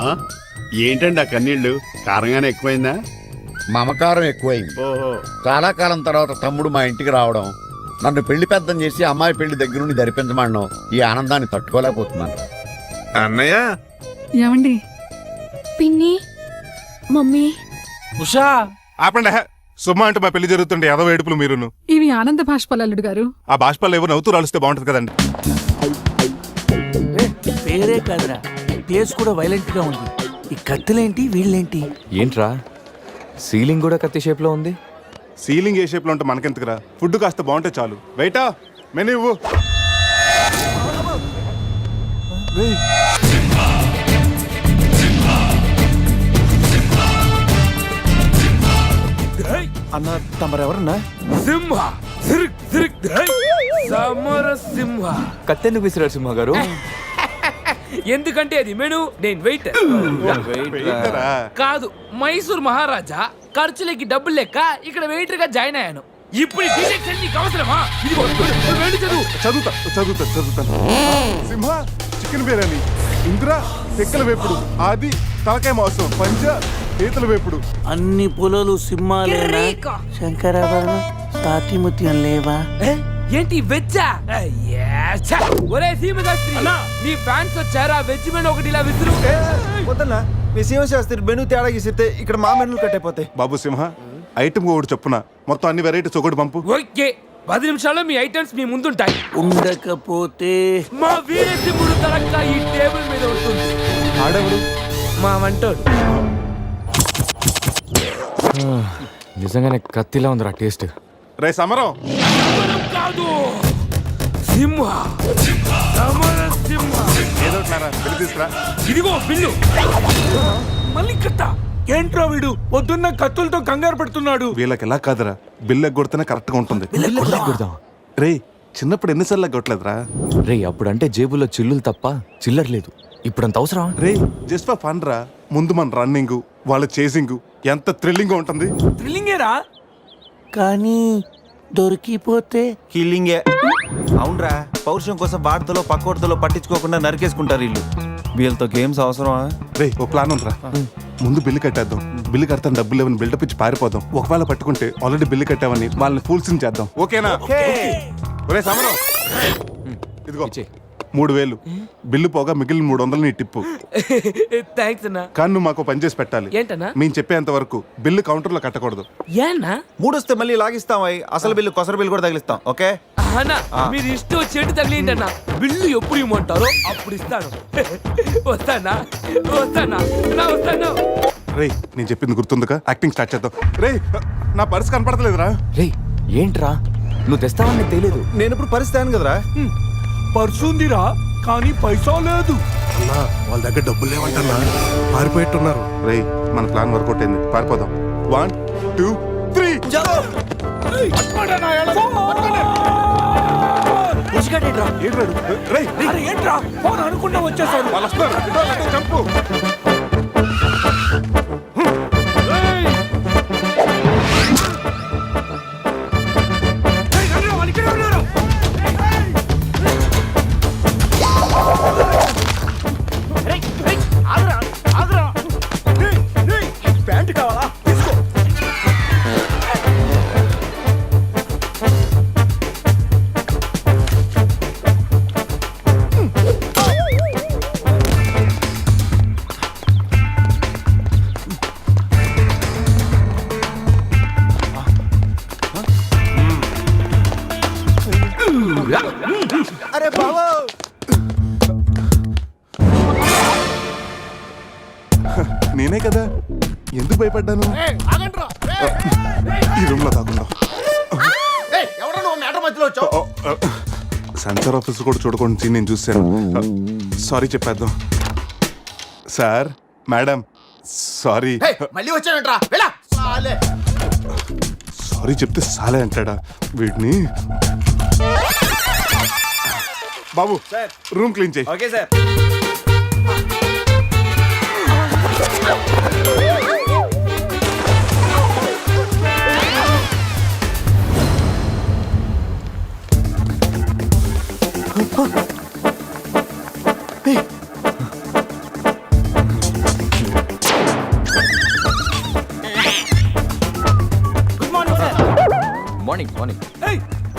ఆ? ఏంటండి ఆ కన్నీళ్ళు? కారంగానే ఎక్కువైందా? మమకారం ఎక్కువైంది. ఓహో, చాలా కాలం తర్వాత తమ్ముడు మా ఇంటికి రావడం, నన్ను పెళ్లి పెద్దం చేసి అమ్మాయి పెళ్లి దగ్గరుండి జరిపించమనడం, ఈ ఆనందాన్ని తట్టుకోలేకపోతున్నాను. అన్నయ్య, ఏమండి? పిన్ని, మమ్మీ, ఉషా, ఆపండి. సుమా అంటే మా పెళ్లి జరుగుతుంటే ఏదో ఏడుపులు మీరును. ఇవి ఆనంద భాష్పాలు అల్లుడు గారు. ఆ బాష్పాలు ఏవో నవ్వుతూ రాలిస్తే బాగుంటది కదండి. పేరే కాదురా, ప్లేస్ కూడా వైలెంట్ గా ఉంది. ఈ కత్తులేంటి, వీళ్ళేంటి? ఏంట్రా, సీలింగ్ కూడా కత్తి షేప్ లో ఉంది. సీలింగ్ ఏ షేప్ లో ఉంటే మనకెందుకురా, ఫుడ్ కాస్త బాగుంటే చాలు. బయట మెనూ ఇవ్వు. అన్న తమరెవరన్నా? సింహ సమర సింహ. కత్తెందుకు విసిరారు సింహ గారు? ఎందుకంటే అది మెను, నేను వెయిటర్ వెయిటరా? కాదు, మైసూర్ మహారాజా. ఖర్చులకి డబ్బులు లెక్క ఇక్కడ వెయిటర్ గా జాయిన్ అయ్యాను. ఇప్పుడు ఈ డీటెయిల్స్ అన్ని నీకు అవసరమా? ఇదిగో, వెళ్ళి చదువు. చదువుతాను. సింహ చికెన్ బిర్యానీ, ఇంద్ర తెక్కల వేపుడు, ఆది తలకాయ మాంసం, పంజ పీతల వేపుడు. అన్ని పొలాలు సింహాలేనా? శంకరాభరణం తాతిముత్యం లేవా? ఏంటి వెజ్జా? ఒరే సీమశాస్త్రి, నీ ఫ్యాన్స్ వచ్చారా? వెజ్ మెను ఒకటి ఇలా విసురు. వద్దన్నా, మీ శివశాస్త్రి మెను తేడా గీసితే ఇక్కడ మా మెనూలు కట్టయిపోతాయి. బాబు సింహ, ఐటమ్ ఒకటి చెప్పున మొత్తం అన్ని వెరైటీస్ ఒకటి పంపు. ఓకే, 10 నిమిషాల్లో మీ ఐటమ్స్ మీ ముందుంటాయి. ఉండకపోతే మా వీరసింహుడు తలక్క ఈ టేబుల్ మీద ఉంటుంది. ఆడెవడు? మా వంటోడు. నిజంగానే కత్తిలా ఉందిరా టేస్ట్. రే సమరం, కాదు సింహ, సమర సింహ. ఏదో పెళ్లి తీసుకురా. ఇదిగో బిల్లు. మళ్ళీ కట్ట. ఏంట్రా వీడు పొద్దున్న కత్తులతో కంగారు పెడుతున్నాడు? వీళ్ళకి ఎలా కాదురా, బిల్లు ఎగ్గొడితేనే కరెక్ట్ గా ఉంటుంది. రే చిన్నప్పుడు ఎన్నిసార్లు ఎగ్గొట్టలేదురా? రే, అప్పుడంటే జేబులో చిల్లులు తప్ప చిల్లర లేదు. ఇప్పుడంత అవసరం? రే జస్ట్ ఫర్ ఫన్ రా. ముందు మన రన్నింగ్, వాళ్ళ చేసింగ్ ఎంత థ్రిల్లింగ్ గా ఉంటుంది. థ్రిల్లింగేరా, కానీ దొరికిపోతే కిల్లింగే. అవునరా, పౌరుషం కోసం వార్తలో పక్కోటలో పట్టించుకోకుండా నరికేసుకుంటారు వీళ్ళు. వీళ్ళతో గేమ్స్ అవసరమా? రే ఓ ప్లాన్ ఉందిరా. ముందు బిల్లు కట్టేద్దాం. బిల్లు కడతాను డబ్బులు లేవని బిల్డప్ ఇచ్చి పారిపోదాం. ఒకవేళ పట్టుకుంటే ఆల్రెడీ బిల్లు కట్టామని వాళ్ళని ఫూల్సింగ్ చేద్దాం. ఓకేనా? ఒరే సమరం, ఇదిగో 3000 బిల్లు పోగా మిగిలిన 300 నీ టిప్పు. థ్యాంక్స్ అన్నా. కానీ నువ్వు మాకు పని చేసి పెట్టాలి. ఏంటన్నా? మేము చెప్పేంత వరకు బిల్లు కౌంటర్ లో కట్టకూడదు. ఏనా? 3 వస్తే మళ్ళీ లాగిస్తాం. అసలు బిల్లు కొసర బిల్లు కూడా తగిలిస్తాం. ఓకే? అన్న మీరు ఇష్టం వచ్చేట్టు తగిలిండి అన్న. బిల్లు ఎప్పుడు ఇమ్మంటారో అప్పుడు ఇస్తాను. వస్తానా వస్తానా నా వస్తాను. రే నేను చెప్పింది గుర్తుందిగా, యాక్టింగ్ స్టార్ట్ చేద్దాం. రే నా పర్స్ కనపడతలేదురా. రే ఏంట్రా నువ్వు తెస్తావని నీకు తెలియదు. నేను ఇప్పుడు పరిస్థితి కదరా. పర్సుందిరా కానీ పైసా లేదు. అన్నా వాళ్ళ దగ్గర డబ్బులు లేవంటన్నా, పారిపోయేట్టున్నారు. రే మన ప్లాన్ వర్కౌట్ అయింది, పారిపోదాం. 1 2 3 ఏంట్రా ఫోన్ అనుకుంటా వచ్చేసారు. వాళ్ళు వస్తారు. చంపు. ప్యాంట్ కావాలా? అరే బాబు నేనే కదా, ఎందుకు భయపడ్డాను? ఈ రూమ్ లో కాకుండా సెన్సార్ ఆఫీస్ కూడా చూడకుండా నేను చూశాను. సారీ చెప్పేద్దాం. Sir madam sorry. మళ్ళీ వచ్చానంట్రా. సారీ చెప్తే సాలే అంటాడా వీడిని. బాబు రూమ్ క్లీన్ చేయి. Okay sir. Morning morning.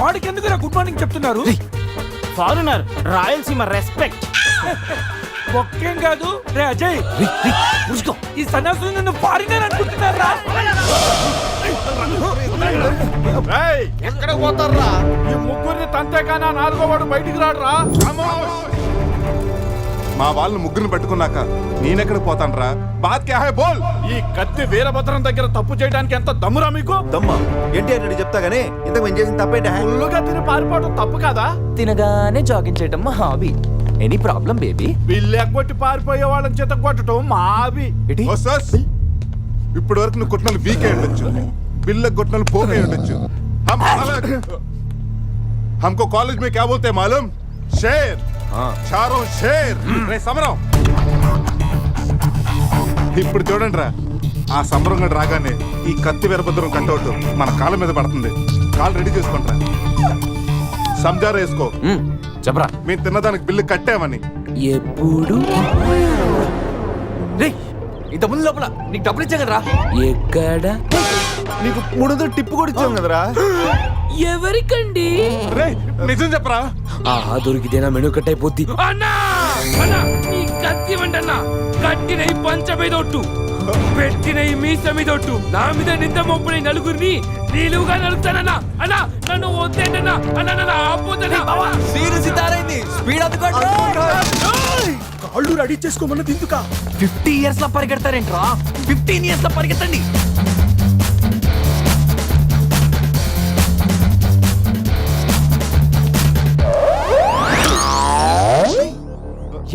వాడికి ఎందుకు గుడ్ మార్నింగ్ చెప్తున్నారు? Foreigner Rayalaseema respect. ఒక్కేం కాదు రే అజయ్, ఈ సన్యాసులు నన్ను ఫారినర్ అనుకుంటున్నారా? ఎక్కడ పోతారా? ఈ ముగ్గురిని తంతేకానా నాలుగో వాడు బయటికి రాడురా. మా వాళ్ళని ముగ్గురిని పెట్టుకున్నాక నేనెక్కడ పోతానరా? బాత్ క్యా హై బోల్. ఈ కత్తి వీరభద్రం దగ్గర తప్పు చేయడానికి ఎంత దమ్మురా మీకు? దమ్మా ఏంటి అని చెప్తా గానీ ఇంతకు మేము చేసిన తప్పేంటి? ఫుల్లుగా తిని పారిపోవడం తప్పు కదా? తినగానే జాగింగ్ చేయడం మా hobby. Any problem baby? Bill ఎగ్గొట్టి పారిపోయే వాళ్ళని చేత కొట్టడం మా హాబీ. ఇప్పటి వరకు నువ్వు కొట్టిన వీక్ అయి ఉండొచ్చు, బిల్ల కొట్టిన పోక్ అయి ఉండొచ్చు. हमको कॉलेज में क्या बोलते हैं मालूम? शेर. చారో షేర్. రే సమరం. ఇప్పుడు చూడండి రా, ఆ సమరం గడు రాగానే ఈ కత్తి వీరభద్రం కట్అవుట్ మన కాళ్ళ మీద పడుతుంది. కాళ్ళు రెడీ చేసుకుంటా. సంజారా వేసుకో. చెప్పరా మేము తిన్నదానికి బిల్లు కట్టామని. ఎప్పుడు ఇంత ముందు లోపల నీకు డబ్బులు ఇచ్చా కదరా? ఎక్కడ? నీకు 300 టిప్పు కూడా ఇచ్చాం కదరా? ఎవరికండి? రే నిజం చెప్పరా? ఆహా దొరికితేనా మెను కట్ అయిపోద్ది. అన్నా అన్నా నీ కత్తి వంటన్నా, కట్టిన ఈ పంచ మీదొట్టు, పెట్టిన ఈ మీస మీదొట్టు, నా మీద నింద మోపున నలుగురిని నీలుగా నలుగుతానన్నా. అన్నా నన్ను వద్దేంటన్నా, అన్నా నన్ను ఆపోతన్నా. సీరియస్ ఇతారైంది. స్పీడ్ అందుకోండి. కాళ్ళు రెడీ చేసుకోమన్నది ఎందుక? 50 years లో పరిగెడతారేంట్రా? 15 years లో పరిగెత్తండి.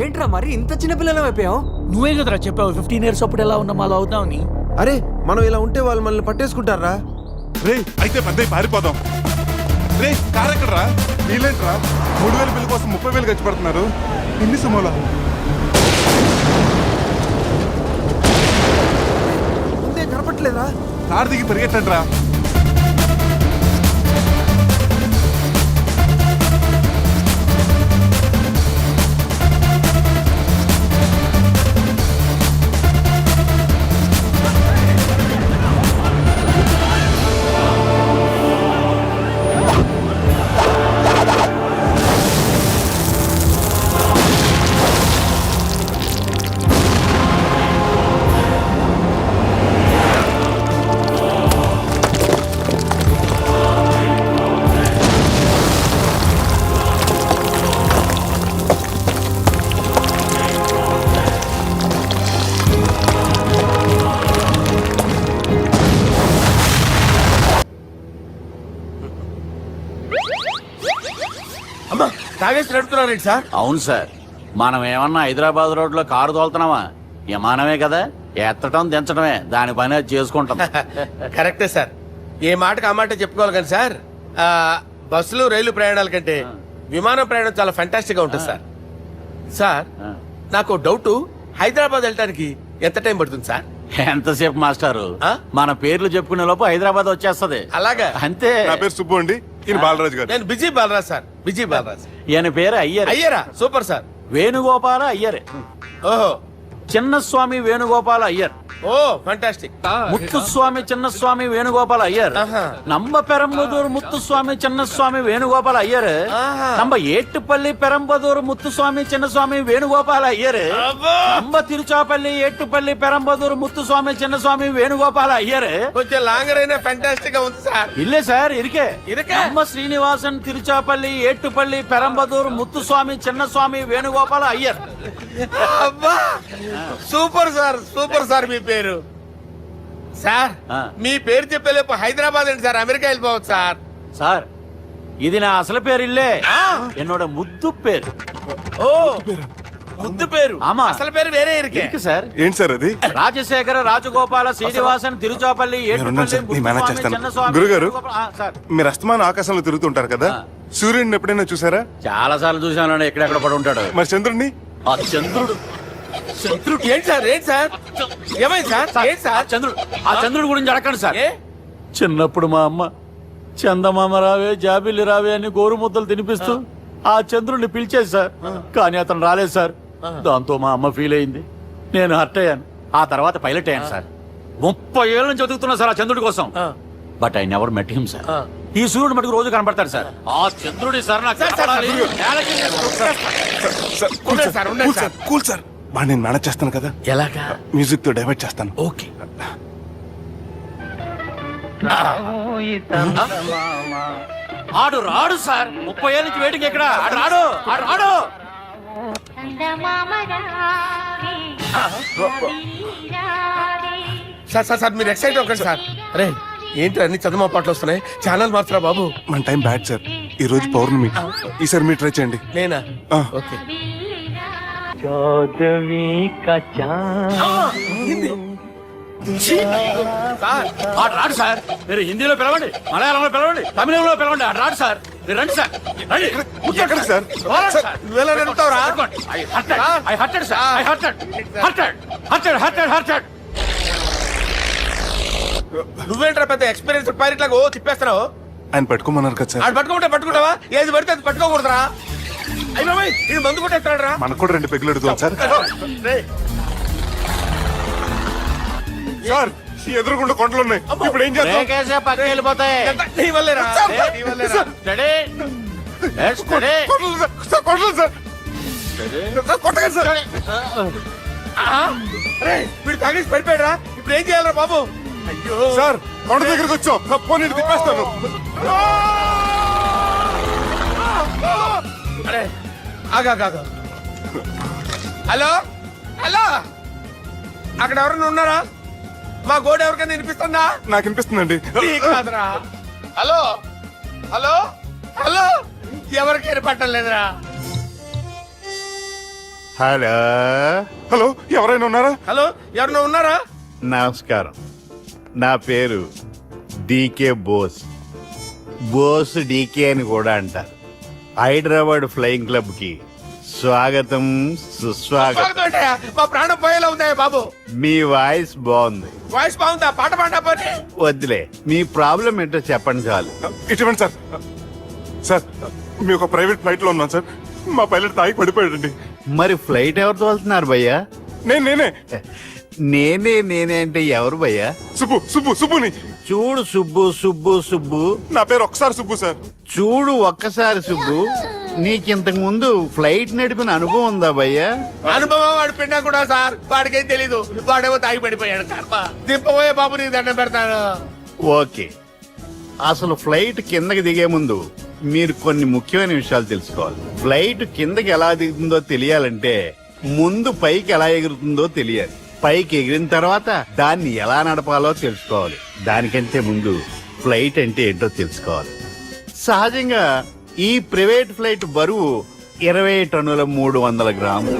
ఏంట్రా మరి ఇంత చిన్న పిల్లలు అయిపోయావు? నువ్వే కదరా చెప్పావు 15 years అప్పుడు ఎలా ఉన్నాం అలా అవుతామని. అరే మనం ఇలా ఉంటే వాళ్ళు మనల్ని పట్టేసుకుంటారా? రే అయితే పెద్ద పారిపోదాం. రే కార్ ఎక్కడరా? వీళ్ళేంట్రా 3000 బిల్లు కోసం 30,000 ఖర్చు పెడుతున్నారు. ఎన్ని సుమోలా? ముందే కనపట్లేదా? కార్ దిగి పరిగెట్టండి రా. తాగేసి నడుపుతున్నారేంటి సార్? అవును సార్, మనం ఏమన్నా హైదరాబాద్ రోడ్ లో కారు తోలుతున్నామా? విమానమే కదా, ఎత్తటం దించడమే, దాని పని అది చేసుకుంటాం. కరెక్టే సార్, ఏ మాటకు ఆ మాట చెప్పుకోవాలి కానీ సార్, బస్సులు రైలు ప్రయాణాల కంటే విమానం ప్రయాణం చాలా ఫెంటాస్టిక్ గా ఉంటుంది సార్. సార్ నాకు డౌట్, హైదరాబాద్ వెళ్ళడానికి ఎంత టైం పడుతుంది సార్? ఎంతసేపు మాస్టారు, ఆ? మన పేర్లు చెప్పుకునే లోపు హైదరాబాద్ వచ్చేస్తది. అలాగా? అంతే. నా పేరు సుబ్బు అండి, ఈయన బాలరాజు గారు. నేను busy Balaraj sir, busy Balaraj. ఈయన పేరు అయ్యర్. అయ్యరా, సూపర్ సార్. వేణుగోపాల అయ్యర్. ఓహో, చిన్నస్వామి వేణుగోపాల అయ్యర్. ఓ ఫంటాస్టిక్. ముత్తుస్వామి చిన్నస్వామి వేణుగోపాల అయ్యర్. ఆహా. నంబ పెరంబదూరు ముత్తుస్వామి చిన్నస్వామి వేణుగోపాల అయ్యర్. ఆహా. నంబ ఏట్టుపల్లి పెరంబదూరు ముత్తుస్వామి చిన్నస్వామి వేణుగోపాల అయ్యర్. అబ్బో. నంబ తిరుచాపల్లి ఏట్టుపల్లి పెరంబదూరు ముత్తుస్వామి చిన్నస్వామి వేణుగోపాల అయ్యర్. కొంచెం లాంగర్ అయినా ఫంటాస్టిక్ గా ఉంది సార్. ఇల్లే సార్, ఇరికే. ఇరికే? నంబ శ్రీనివాసన్ తిరుచాపల్లి ఏట్టుపల్లి పెరంబదూరు ముత్తుస్వామి చిన్నస్వామి వేణుగోపాల అయ్యర్. అబ్బా, సూపర్ సార్, సూపర్ సార్. మీ పేరు సార్, ఆ. మీ పేరు చెప్పేలేపు హైదరాబాద్ అండి సార్, అమెరికా వెళ్ళిపోవచ్చు సార్. సార్, ఇది నా అసలు పేరు ఇల్లే, என்னோட ముద్దు పేరు. ఓ, ముద్దు పేరు. ఆమా. అసలు పేరు వేరే ఇరికే. ఇరికి సార్. ఏంటి సార్ అది? రాజశేఖర రాజగోపాల శ్రీనివాసన్ తిరుచాపల్లి మీరున్నాను సార్, నేను మేనేజ్ చేస్తాను. గురుగారు, మీరు అస్తమానం ఆకాశంలో తిరుగుతుంటారు కదా, సూర్యుడిని ఎప్పుడైనా చూసారా? చాలా సార్లు చూసాను, ఎక్కడెక్కడ పడి ఉంటాడు. మరి చంద్రుడిని? ఆ చంద్రుడు. ఏంటి సార్, ఏంటి సార్, ఏమైంది సార్? ఏంటి సార్? ఆ చంద్రుడు గురించి అడగండి సార్. ఏ? చిన్నప్పుడు మా అమ్మ చందమామ రావే జాబిల్లి రావే అని గోరు ముద్దలు తినిపిస్తూ ఆ చంద్రుడిని పిలిచేది సార్, కానీ అతను రాలేదు సార్. దాంతో మా అమ్మ ఫీల్ అయింది, నేను హర్ట్ అయ్యాను. ఆ తర్వాత పైలట్ అయ్యాను సార్. 30 ఏళ్ళ నుంచి చదువుతున్నా సార్ ఆ చంద్రుడి కోసం. But I never met him sir. ఈ సూర్యుడు మటుకు రోజు కనబడతాడు సార్. ఆ చంద్రుడి సార్ నాకు కనపడాలి. కూల్ సార్, వాడిని నేను మేనేజ్ చేస్తాను కదా. ఎలాగా? మ్యూజిక్ తో డైవర్ట్ చేస్తాను. ఓకే. ఆడు రాడు సార్, 30 ఏళ్ళ నుంచి వెయిటింగ్ ఎక్కడ. ఆడు రాడు, ఆడు రాడు. సార్ సార్ సార్, మీరు ఎక్సైట్ అవ్వకండి సార్. అరే ఏంటి అన్ని చదువు పాటలు వస్తున్నాయి, ఛానల్ మార్చరా బాబు. మన టైం బ్యాడ్ సార్, ఈ రోజు పౌర్ణమి. ఈసారి మీరు ట్రై చేయండి. నేనా? ఆ. ఓకే. సార్, ఆడు రాడు సార్. మీరు హిందీలో పిలవండి, మలయాళంలో పిలవండి, తమిళంలో పిలవండి. ఆడు రాడు సార్. మీరు రండి సార్, రండి. ఎక్కడికి సార్? పోరాడు సార్. నువ్వెలా నడుపుతావురా? I hurted, sir. I hurted. నువ్వేంట్రా పెద్ద ఎక్స్పీరియన్స్ పైరెట్ లాగా ఓ తిప్పేస్తున్నావు? ఆయన పెట్టుకోమన్నారు కదా సార్. ఆడు పట్టుకుంటే పట్టుకుంటావా? ఏది పడితే అది పట్టుకోకూడదురా. అయ్యి బాబాయ్, ఇది మందు కొట్టేస్తున్నాడు రా. మనకు కూడా 2 పెగ్గులు అడుగుతాం సార్. సార్, ఈ ఎదురుగుండా కొండలు ఉన్నాయి, ఇప్పుడు ఏం చేస్తాం? బ్రేకేసే పక్కకి వెళ్ళిపోతాయి. నీ వల్లేరా, నీ వల్లేరా. Steady. Yes, steady. Kondalu sir, sir, Kondalu sir. Sir, కొట్టకండి సార్. అరే వీడు తాగేసి పడిపోయాడురా, ఇప్పుడు ఏం చేయాలరా బాబు? అయ్యో సార్, కొండ దగ్గరికి వచ్చాం, పోనీ తిప్పేస్తాను. అరే ఆగా. హలో హలో, అక్కడ ఎవరైనా ఉన్నారా? మా గోడ ఎవరికైనా వినిపిస్తుందా? నాకు అనిపిస్తుందండి. నీకు కాదురా. హలో హలో హలో, ఎవరికి ఏర్పట్టలేదురా. హలో హలో, ఎవరైనా ఉన్నారా? హలో, ఎవరైనా ఉన్నారా? నమస్కారం, నా పేరు డీకే బోస్. బోస్ డీకే అని కూడా అంటారు. హైదరాబాద్ ఫ్లయింగ్ క్లబ్ కి స్వాగతం, సుస్వాగతం. స్వాగతం ఏంటయ్యా? మా ప్రాణం పోయేలా ఉందా బాబు? మీ వాయిస్ బాగుంది. వాయిస్ బాగుందా? పాట పాడా పోనీ. వద్దులే, మీ ప్రాబ్లం ఏంటో చెప్పండి చాలు. ఇటువంటి సార్, సార్ మేము ఒక ప్రైవేట్ ఫ్లైట్ లో ఉన్నాం సార్, మా పైలట్ తాగి పడిపోయాడండి. మరి ఫ్లైట్ ఎవరితో వెళ్తున్నారు భయ్యా? నేనే నేనే అంటే ఎవరు భయ్యా? సుబ్బుని. చూడు సుబ్బు, నా పేరు ఒకసారి సుబ్బు సార్. చూడు ఒక్కసారి సుబ్బు, నీకింతకు ముందు ఫ్లైట్ నడిపిన అనుభవం ఉందా భయ్యా? అనుభవం వాడు పిండా కూడా సార్, వాడికేం తెలీదు. వాడేమో తాగి పడిపోయాడు. కర్మ దింపబోయే బాబు, నీకు దండం పెడతాను. ఓకే, అసలు ఫ్లైట్ కిందకి దిగే ముందు మీరు కొన్ని ముఖ్యమైన విషయాలు తెలుసుకోవాలి. ఫ్లైట్ కిందకి ఎలా దిగుతుందో తెలియాలంటే ముందు పైకి ఎలా ఎగురుతుందో తెలియాలి. పైకి ఎగిరిన తర్వాత దాన్ని ఎలా నడపాలో తెలుసుకోవాలి. దానికంటే ముందు ఫ్లైట్ అంటే ఏంటో తెలుసుకోవాలి. సహజంగా ఈ ప్రైవేట్ ఫ్లైట్ బరువు 20 టన్నుల 300 గ్రాములు.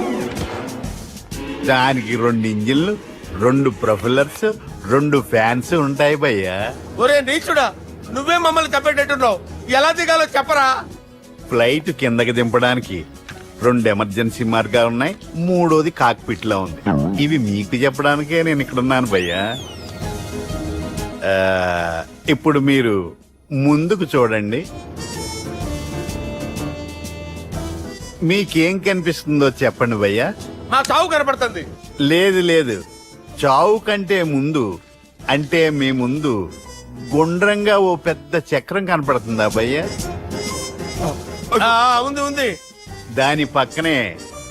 దానికి 2 ఇంజిన్లు, 2 ప్రొఫెల్లర్స్, 2 ఫ్యాన్స్ ఉంటాయి భయ్యా. ఒరే నీచుడా, నువ్వే మమ్మల్ని తప్పేటట్టున్నావు. ఎలా దిగాలో చెప్పరా? ఫ్లైట్ కిందకి దింపడానికి 2 ఎమర్జెన్సీ మార్గాలు ఉన్నాయి, 3వది కాక్పిట్ లో ఉంది. ఇవి మీకు చెప్పడానికే నేను ఇక్కడ ఉన్నాను భయ్యా. ఇప్పుడు మీరు ముందుకు చూడండి. మీకేం కనిపిస్తుందో చెప్పండి భయ్యా. మా చావు కనపడుతుంది. లేదు లేదు, చావు కంటే ముందు అంటే మీ ముందు గుండ్రంగా ఓ పెద్ద చక్రం కనపడుతుందా భయ్యా? ఉంది ఉంది. దాని పక్కనే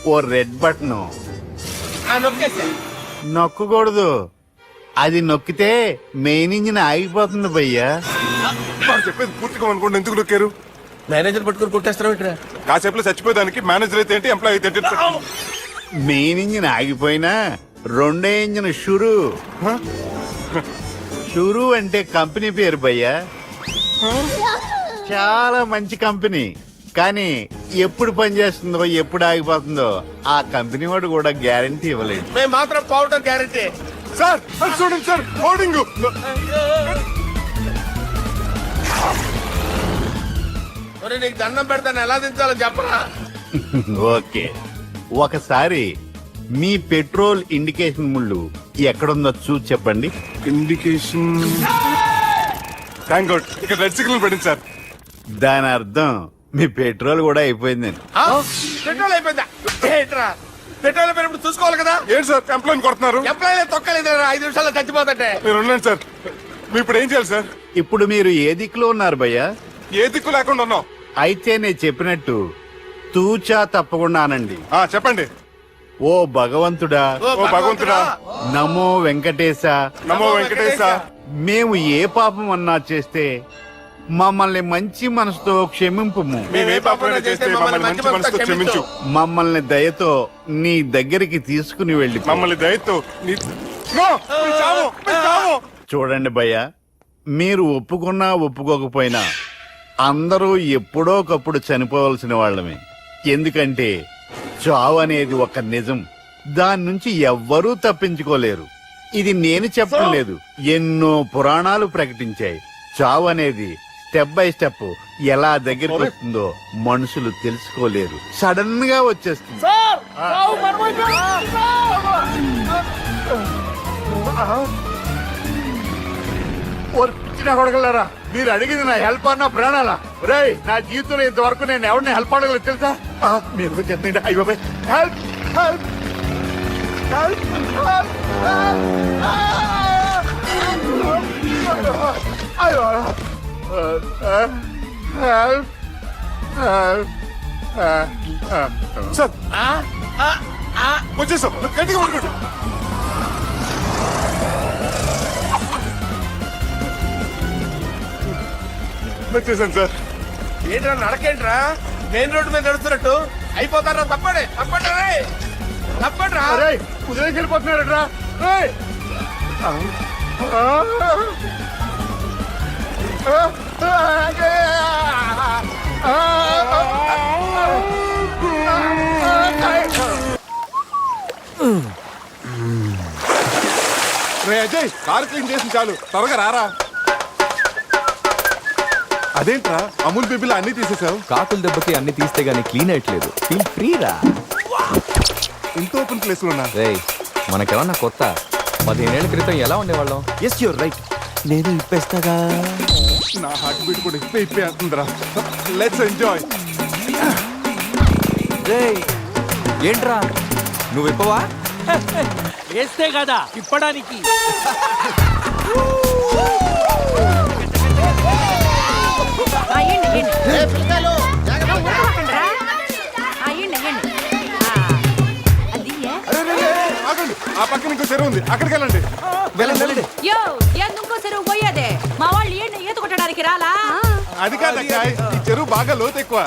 ఓ రెడ్ బటన్. నొక్కేసా. నొక్కకూడదు, అది నొక్కితే మెయిన్ ఇంజిన్ ఆగిపోతుంది భయ్యా. వాడు చెప్పేది పూర్తిగా అనుకోండి, ఎందుకు నొక్కారు? మేనేజర్ పట్టుకుని కొట్టేస్తాం ఇక్కడ. కాసేపులో చచ్చిపోయేదానికి మేనేజర్ అయితే ఏంటి, ఎంప్లాయ్ అయితే ఏంటి? మెయిన్ ఇంజిన్ ఆగిపోయినా 2వ ఇంజిన్ షురు. షురు అంటే కంపెనీ పేరు భయ్యా. చాలా మంచి కంపెనీ, కానీ ఎప్పుడు పనిచేస్తుందో ఎప్పుడు ఆగిపోతుందో ఆ కంపెనీ వాడు కూడా గ్యారంటీ ఇవ్వలేదు. మేము మాత్రం పోవటం గ్యారంటీ. సార్ అది చూడండి సార్, హోర్డింగ్. ఒరే నీకు దండం పెడతాను, ఎలా దించాలో చెప్పరా? ఓకే, ఒకసారి మీ పెట్రోల్ ఇండికేషన్ ముళ్ళు ఎక్కడుందో చూసి చెప్పండి. ఇండికేషన్. థ్యాంక్ గాడ్, ఇక్కడ రెడ్ సిగ్నల్ పడింది సార్. దాని అర్థం మీ పెట్రోల్ కూడా అయిపోయిందని. పెట్రోల్ అయిపోయిందా? ఏంట్రా పెట్రోల్ అయిపోయినప్పుడు చూసుకోవాలి కదా. ఏంటి సార్ ఎంప్లాయ్ కొడుతున్నారు? ఎంప్లాయీ తొక్కలేదు, 5 నిమిషాల్లో చచ్చిపోతుంటే. మీరు ఉండండి సార్, మీరు ఇప్పుడు ఏం చేయాలి సార్? ఇప్పుడు మీరు ఏ దిక్కులో ఉన్నారు భయ్యా? ఏ దిక్కు లేకుండా ఉన్నాం. అయితే నేను చెప్పినట్టు తూచా తప్పకుండా అనండి. చెప్పండి. ఓ భగవంతుడా, ఓ భగవంతుడా, నమో వెంకటేశ, నమో వెంకటేశ. మేము ఏ పాపం అన్నా చేస్తే మమ్మల్ని మంచి మనసుతో క్షమింపుము. మేమే పాపమైనా చేస్తే మమ్మల్ని మంచి మనసుతో క్షమించు. మమ్మల్ని దయతో నీ దగ్గరికి తీసుకుని వెళ్ళి మమ్మల్ని దయతో నో, మీ చావు, మీ చావు. చూడండి భయ్యా, మీరు ఒప్పుకున్నా ఒప్పుకోకపోయినా అందరూ ఎప్పుడో ఒకప్పుడు చనిపోవలసిన వాళ్ళమే. ఎందుకంటే చావు అనేది ఒక నిజం, దాని నుంచి ఎవ్వరూ తప్పించుకోలేరు. ఇది నేను చెప్పడం లేదు, ఎన్నో పురాణాలు ప్రకటించాయి. చావు అనేది స్టెప్ బై స్టెప్ ఎలా దగ్గరికి వస్తుందో మనుషులు తెలుసుకోలేరు, సడన్ గా వచ్చేస్తుంది. కొడగలరా, మీరు అడిగింది నా హెల్ప్ అన్న ప్రాణాలా? రే, నా జీవితంలో ఇంతవరకు నేను ఎవరిని హెల్ప్ అడగలేదు తెలుసా? మీరు చెప్పండి. అయ్యో హెల్ప్ హెల్ప్ హెల్ప్ అయ్యో హెల్ప్ సార్ వచ్చేసాం, గట్టిగా పడుకోండి. వచ్చేసాను సార్. ఏంట్రా నడకేంట్రా, మెయిన్ రోడ్డు మీద నడుస్తున్నట్టు అయిపోతారా? తప్పండి తప్పండి రే, తప్పండి రా. కుదిరేసి వెళ్ళిపోతున్నారట్రా. రే అజయ్, కారు క్లీన్ చేసి చాలు, త్వరగా రారా. అదేంట్రా అమూల్ బేబీలో అన్ని తీసేసావు? కాకుల దెబ్బకి అన్ని తీస్తే గానీ క్లీన్ అయ్యట్లేదు. ఫీల్ ఫ్రీ రా. ఇంత ఓపెన్ ప్లేస్ లో ఉన్నా. రేయ్, మనకేమన్నా కొత్త? 15 ఏళ్ల క్రితం ఎలా ఉండేవాళ్ళం? Yes you're right. నేను ఇప్పేస్తాగా. నా హార్ట్ బీట్ కూడా ఇప్పే అంటుందిరా. Let's enjoy. రేయ్, ఏంట్రా నువ్వు ఇప్పవా? వేస్తే కదా ఇప్పడానికి. ఆ పక్కన ఇంకో చెరువు ఉంది, అక్కడికి వెళ్ళండి. ఇంకో చెరువు పోయేదే మా వాళ్ళు ఏంటి ఈత కొట్టడానికి రాలా? అది కాదక్క, ఈ చెరువు బాగా లోతు ఎక్కువ.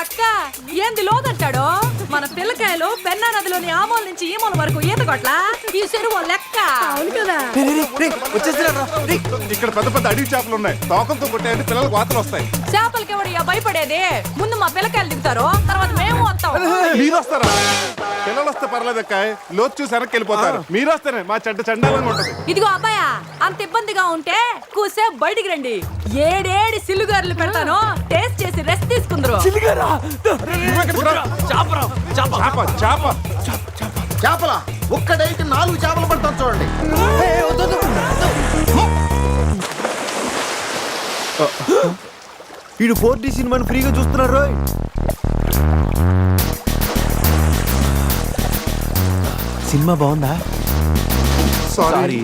అక్క ఏంది లోతంటాడు? మన పిల్లకాయలు పెన్నా నదిలోని ఆమోల నుంచి ఈమోల వరకు ఈత కొట్ల ఈ చెరువు లెక్క అవును కదా ఇక్కడ పెద్ద పెద్ద అడవి చేపలు ఉన్నాయి. తోకలతో కొట్టాయంటే పిల్లలకు వాతలు వస్తాయి. చేపలకి ఎవడయ్యా భయపడేది? ముందు మా పిల్లకాయలు దిగుతారు, తర్వాత మేము వస్తాం. మీరు వస్తారా? పిల్లలు వస్తే పర్లేదు అక్క, లోతు చూసి వెనక్కి వెళ్ళిపోతారు. మీరు వస్తేనే మా చెడ్డ చండాలంగా ఉంటది. ఇదిగో అబ్బాయా, అంత ఇబ్బందిగా ఉంటే కూసే బయటికి రండి. ఏడేడి సిల్లుగారులు పెడతాను, టేస్ట్ చేసి రెస్ట్ తీసుకుందరు. చేప చేప చేపల ఒక్కడైతే 4 చేపలు పడతాను చూడండి. వీడు 4D సినిమాని ఫ్రీగా చూస్తున్నారు. సినిమా బాగుందా? సారీ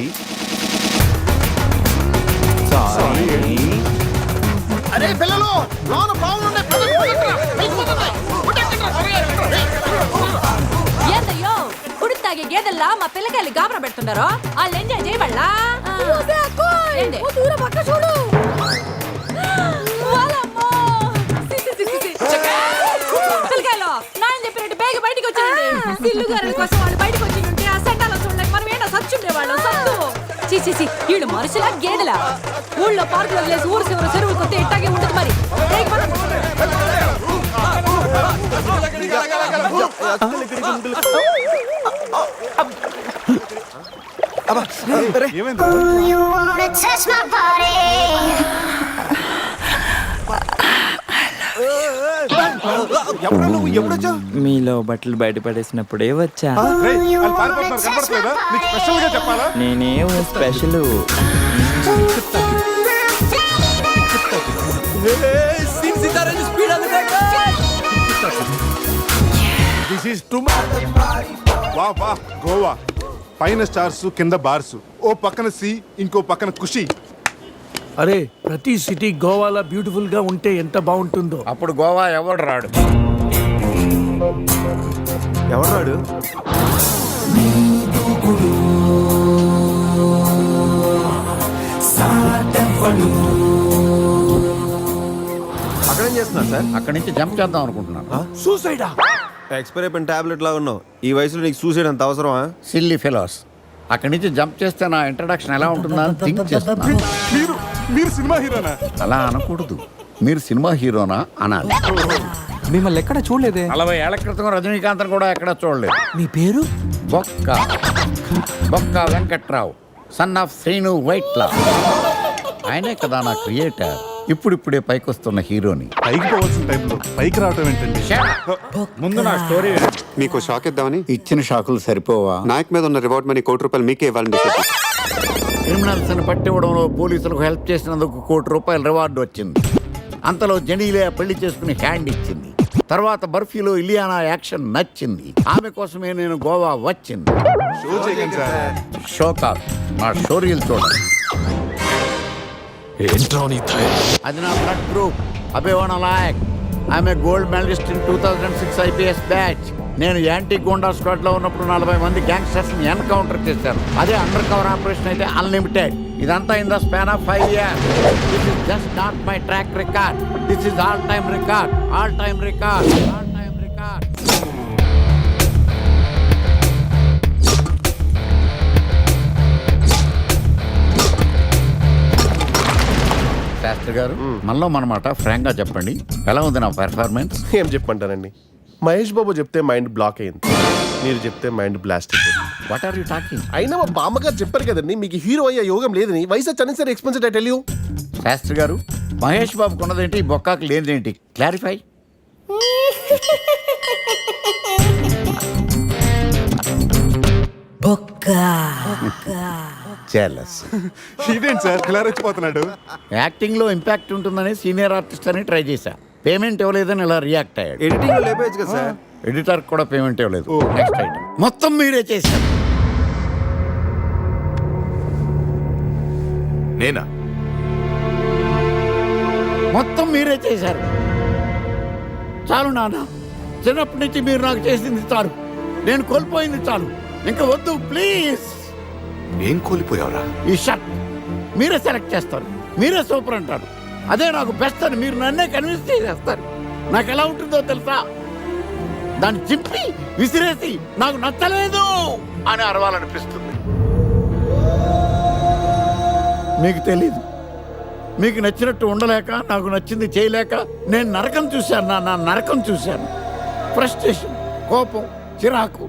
అరే పిల్లలు, లోన పావులున్నాయి. ఏందయ్యో కుడి తాగే గేదెల్లా మా పిల్లకాయలు గాబరా పెడుతున్నారో వాళ్ళు ఎంజాయ్ చేయబడలా? ఏంది? చూడు పిల్లకాయలు నాయన చెప్పినట్టు బేగ బయటికి వచ్చేయండి. సిల్లుగారుల కోసం వాళ్ళు బయటకు వచ్చి ఉంటే ఆ సంటాలో చూడలేక మనం ఏంటో సచ్చుండేవాళ్ళం సత్తు. చీచి వీళ్ళు మనుషులా గేదెలా? ఊళ్ళో పార్కులు వదిలేసి ఊరు చివరి చెరువులు కొత్త ఇట్టాగే ఉంటుంది మరి. మీలో బట్టలు బయట పడేసినప్పుడే వచ్చా. చెప్పాలా? నేనేం స్పెషల్. వా వా గోవా, పైన స్టార్స్ కింద బార్స్, ఓ పక్కన సి ఇంకో పక్కన ఖుషి. అరే ప్రతి సిటీ గోవాలో బ్యూటిఫుల్ గా ఉంటే ఎంత బాగుంటుందో. అప్పుడు గోవా ఎవడు రాడు. ఎవరు రాడు? అక్కడేం చేస్తున్నారు సార్? అక్కడి నుంచి జంప్ చేద్దాం అనుకుంటున్నాను. సూసైడా? ఎక్స్పైర్ అయిపోయిన టాబ్లెట్ లాగా ఉన్నావు. ఈ వయసులో నీకు సూసైడ్ అంత అవసరమా? Silly fellows. అక్కడి నుంచి జంప్ చేస్తే నా ఇంట్రడక్షన్ ఎలా ఉంటుందా అని థింక్ చేస్తున్నాను. మీరు సినిమా హీరోనా? అలా అనకూడదు, మీరు సినిమా హీరోనా అనాలి. మిమ్మల్ని ఎక్కడ చూడలేదే. 40 ఏళ్ల క్రితం రజనీకాంత్ కూడా ఎక్కడ చూడలేదు. మీ పేరు? బొక్క వెంకట్రావు, సన్ ఆఫ్ శ్రీను వైట్లా. ఆయనే కదా నా క్రియేటర్. ఇప్పుడిప్పుడే పైకి వస్తున్న హీరోని. పైకి పోవాల్సిన టైంలో పైకి రావటం ఏంటండి? ముందు నా స్టోరీ మీకు షాక్ ఇద్దామని. ఇచ్చిన షాకులు సరిపోవా? నాయక్ మీద ఉన్న రివార్డ్ మనీ ₹1 కోటి మీకే ఇవ్వాలని డిసైడ్. క్రిమినల్స్ ని పట్టివ్వడంలో పోలీసులకు హెల్ప్ చేసినందుకు ₹1 కోటి రివార్డు వచ్చింది. అంతలో జనీలే పెళ్లి చేసుకుని హ్యాండ్ ఇచ్చింది. తర్వాత బర్ఫీలో ఇలియానా యాక్షన్ నచ్చింది. ఆమె కోసమే నేను గోవా వచ్చింది. షో కాదు, నా షోరీలు చూడండి. అది నా బ్లడ్ గ్రూప్, అభివాణ లాయక్. ఆమె గోల్డ్ మెడలిస్ట్ ఇన్ 2006 IPS బ్యాచ్. నేను యాంటీ గోండా స్క్వాడ్ లో ఉన్నప్పుడు 40 మంది గ్యాంగ్స్టర్స్ ని ఎన్కౌంటర్ చేశాను. అదే అండర్ కవర్ ఆపరేషన్ అయితే అన్లిమిటెడ్. ఇదంతా in the span of 5 years. This is just not my track record. This is all time record. Shastri garu, మనలో మనమాట ఫ్రాంక్ గా చెప్పండి, ఎలా ఉంది నా పెర్ఫార్మెన్స్? ఏం చెప్పంటానండి, మహేష్ బాబు చెప్తే మైండ్ బ్లాక్ అయింది, మీరు చెప్తే మైండ్ బ్లాస్ట్ అయిపోయింది. What are you talking? అయినా మా బామ్మగారు చెప్పారు కదండి మీకు హీరో అయ్యే యోగం లేదని. వయసు unnecessary expensive I tell you. Shastri garu, Mahesh బాబుకు ఉన్నదేంటి, బొక్కాకు లేనిదేంటి? క్లారిఫై. ఇదేంటి సార్ ఇలా రెచ్చిపోతున్నాడు? యాక్టింగ్ లో ఇంపాక్ట్ ఉంటుందని సీనియర్ ఆర్టిస్ట్ అని ట్రై చేశా. పేమెంట్ ఇవ్వలేదని ఇలా రియాక్ట్ అయ్యాడు. ఎడిటింగ్ లో లేపేయచ్చు కదా సార్. ఎడిటర్ కూడా పేమెంట్ ఇవ్వలేదు. నెక్స్ట్ ఐటమ్ మొత్తం మీరే చేశారు. నేనా? మొత్తం మీరే చేశారు. చాలు నాన్న, చిన్నప్పటి నుంచి మీరు నాకు చేసింది చాలు. నేను కోల్పోయింది చాలు. ఇంకా వద్దు ప్లీజ్. ఏం కోల్పోయావురా? ఈ షర్ట్ మీరే సెలెక్ట్ చేస్తారు, మీరే సూపర్ అంటారు. అదే నాకు బెస్ట్ అని మీరు నన్నే కన్విన్స్ చేసేస్తారు. నాకు ఎలా ఉంటుందో తెలుసా? దాన్ని చింపి విసిరేసి నాకు నచ్చలేదు అని అరవాలనిపిస్తుంది. మీకు తెలీదు, మీకు నచ్చినట్టు ఉండలేక, నాకు నచ్చింది చేయలేక నేను నరకం చూశాను. నా నరకం చూశాను. ఫ్రస్ట్రేషన్, కోపం, చిరాకు,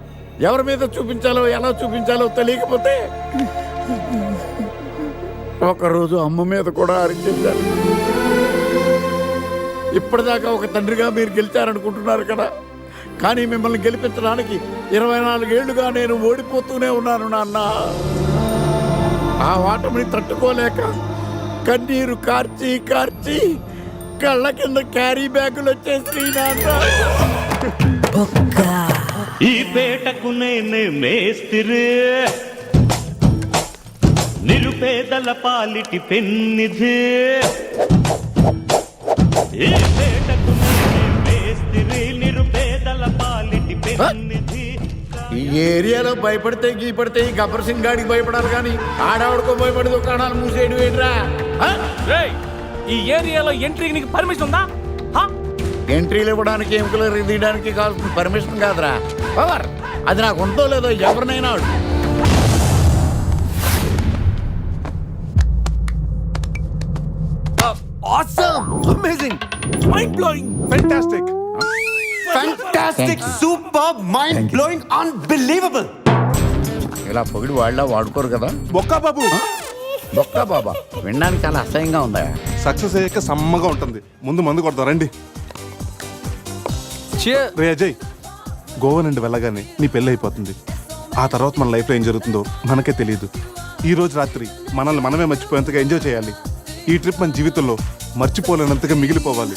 ఎవరి మీద చూపించాలో ఎలా చూపించాలో తెలియకపోతే ఒకరోజు అమ్మ మీద కూడా అరిచేశాను. ఇప్పటిదాకా ఒక తండ్రిగా మీరు గెలిచారనుకుంటున్నారు కదా, కానీ మిమ్మల్ని గెలిపించడానికి 24 ఏళ్లుగా నేను ఓడిపోతూనే ఉన్నాను నాన్న. ఆ ఓటమిని తట్టుకోలేక కన్నీరు కార్చి కార్చి కళ్ళ కింద క్యారీ బ్యాగులు వచ్చేసి నాన్న. ఈ పేటకు నేనే మేస్తిరి, నిరుపేదల పాలిటి పెన్నిధి. ఈ పేటకు నేనే మేస్తిరి, నిరుపేదల పాలిటి పెన్నిధి. ఈ ఏరియాలో భయపడితే గీపడితే ఈ గబ్బర్ సింగ్ గాడికి భయపడాలి కానీ ఆడవాడికో భయపడి దుకాణాలు మూసేయడం ఏంట్రా? ఈ ఏరియాలో ఎంట్రీకి నీకు పర్మిషన్ ఉందా? ఎంట్రీలు ఇవ్వడానికి ఎముకలు తీయడానికి కావాల్సిన పర్మిషన్ కాదురా, పవర్. అది నాకు ఉందో లేదో ఎవరినైనా అడుగు. Awesome! Amazing! Mind-blowing! Fantastic! Fantastic! Superb! Mind-blowing! Unbelievable! ఇలా పొగిడి వాళ్ళ వాడుకోరు కదా. బొక్కా బాబు బొక్కా బాబా వినడానికి చాలా అసహ్యంగా ఉందా? సక్సెస్ అయ్యాక సమ్మగా ఉంటుంది. ముందు మందు కొడతాం రండి. రే అజయ్, గోవా నుండి వెళ్ళగానే నీ పెళ్ళి అయిపోతుంది. ఆ తర్వాత మన లైఫ్లో ఏం జరుగుతుందో మనకే తెలియదు. ఈ రోజు రాత్రి మనల్ని మనమే మర్చిపోయేంతగా ఎంజాయ్ చేయాలి. ఈ ట్రిప్ మన జీవితంలో మర్చిపోలేనంతగా మిగిలిపోవాలి.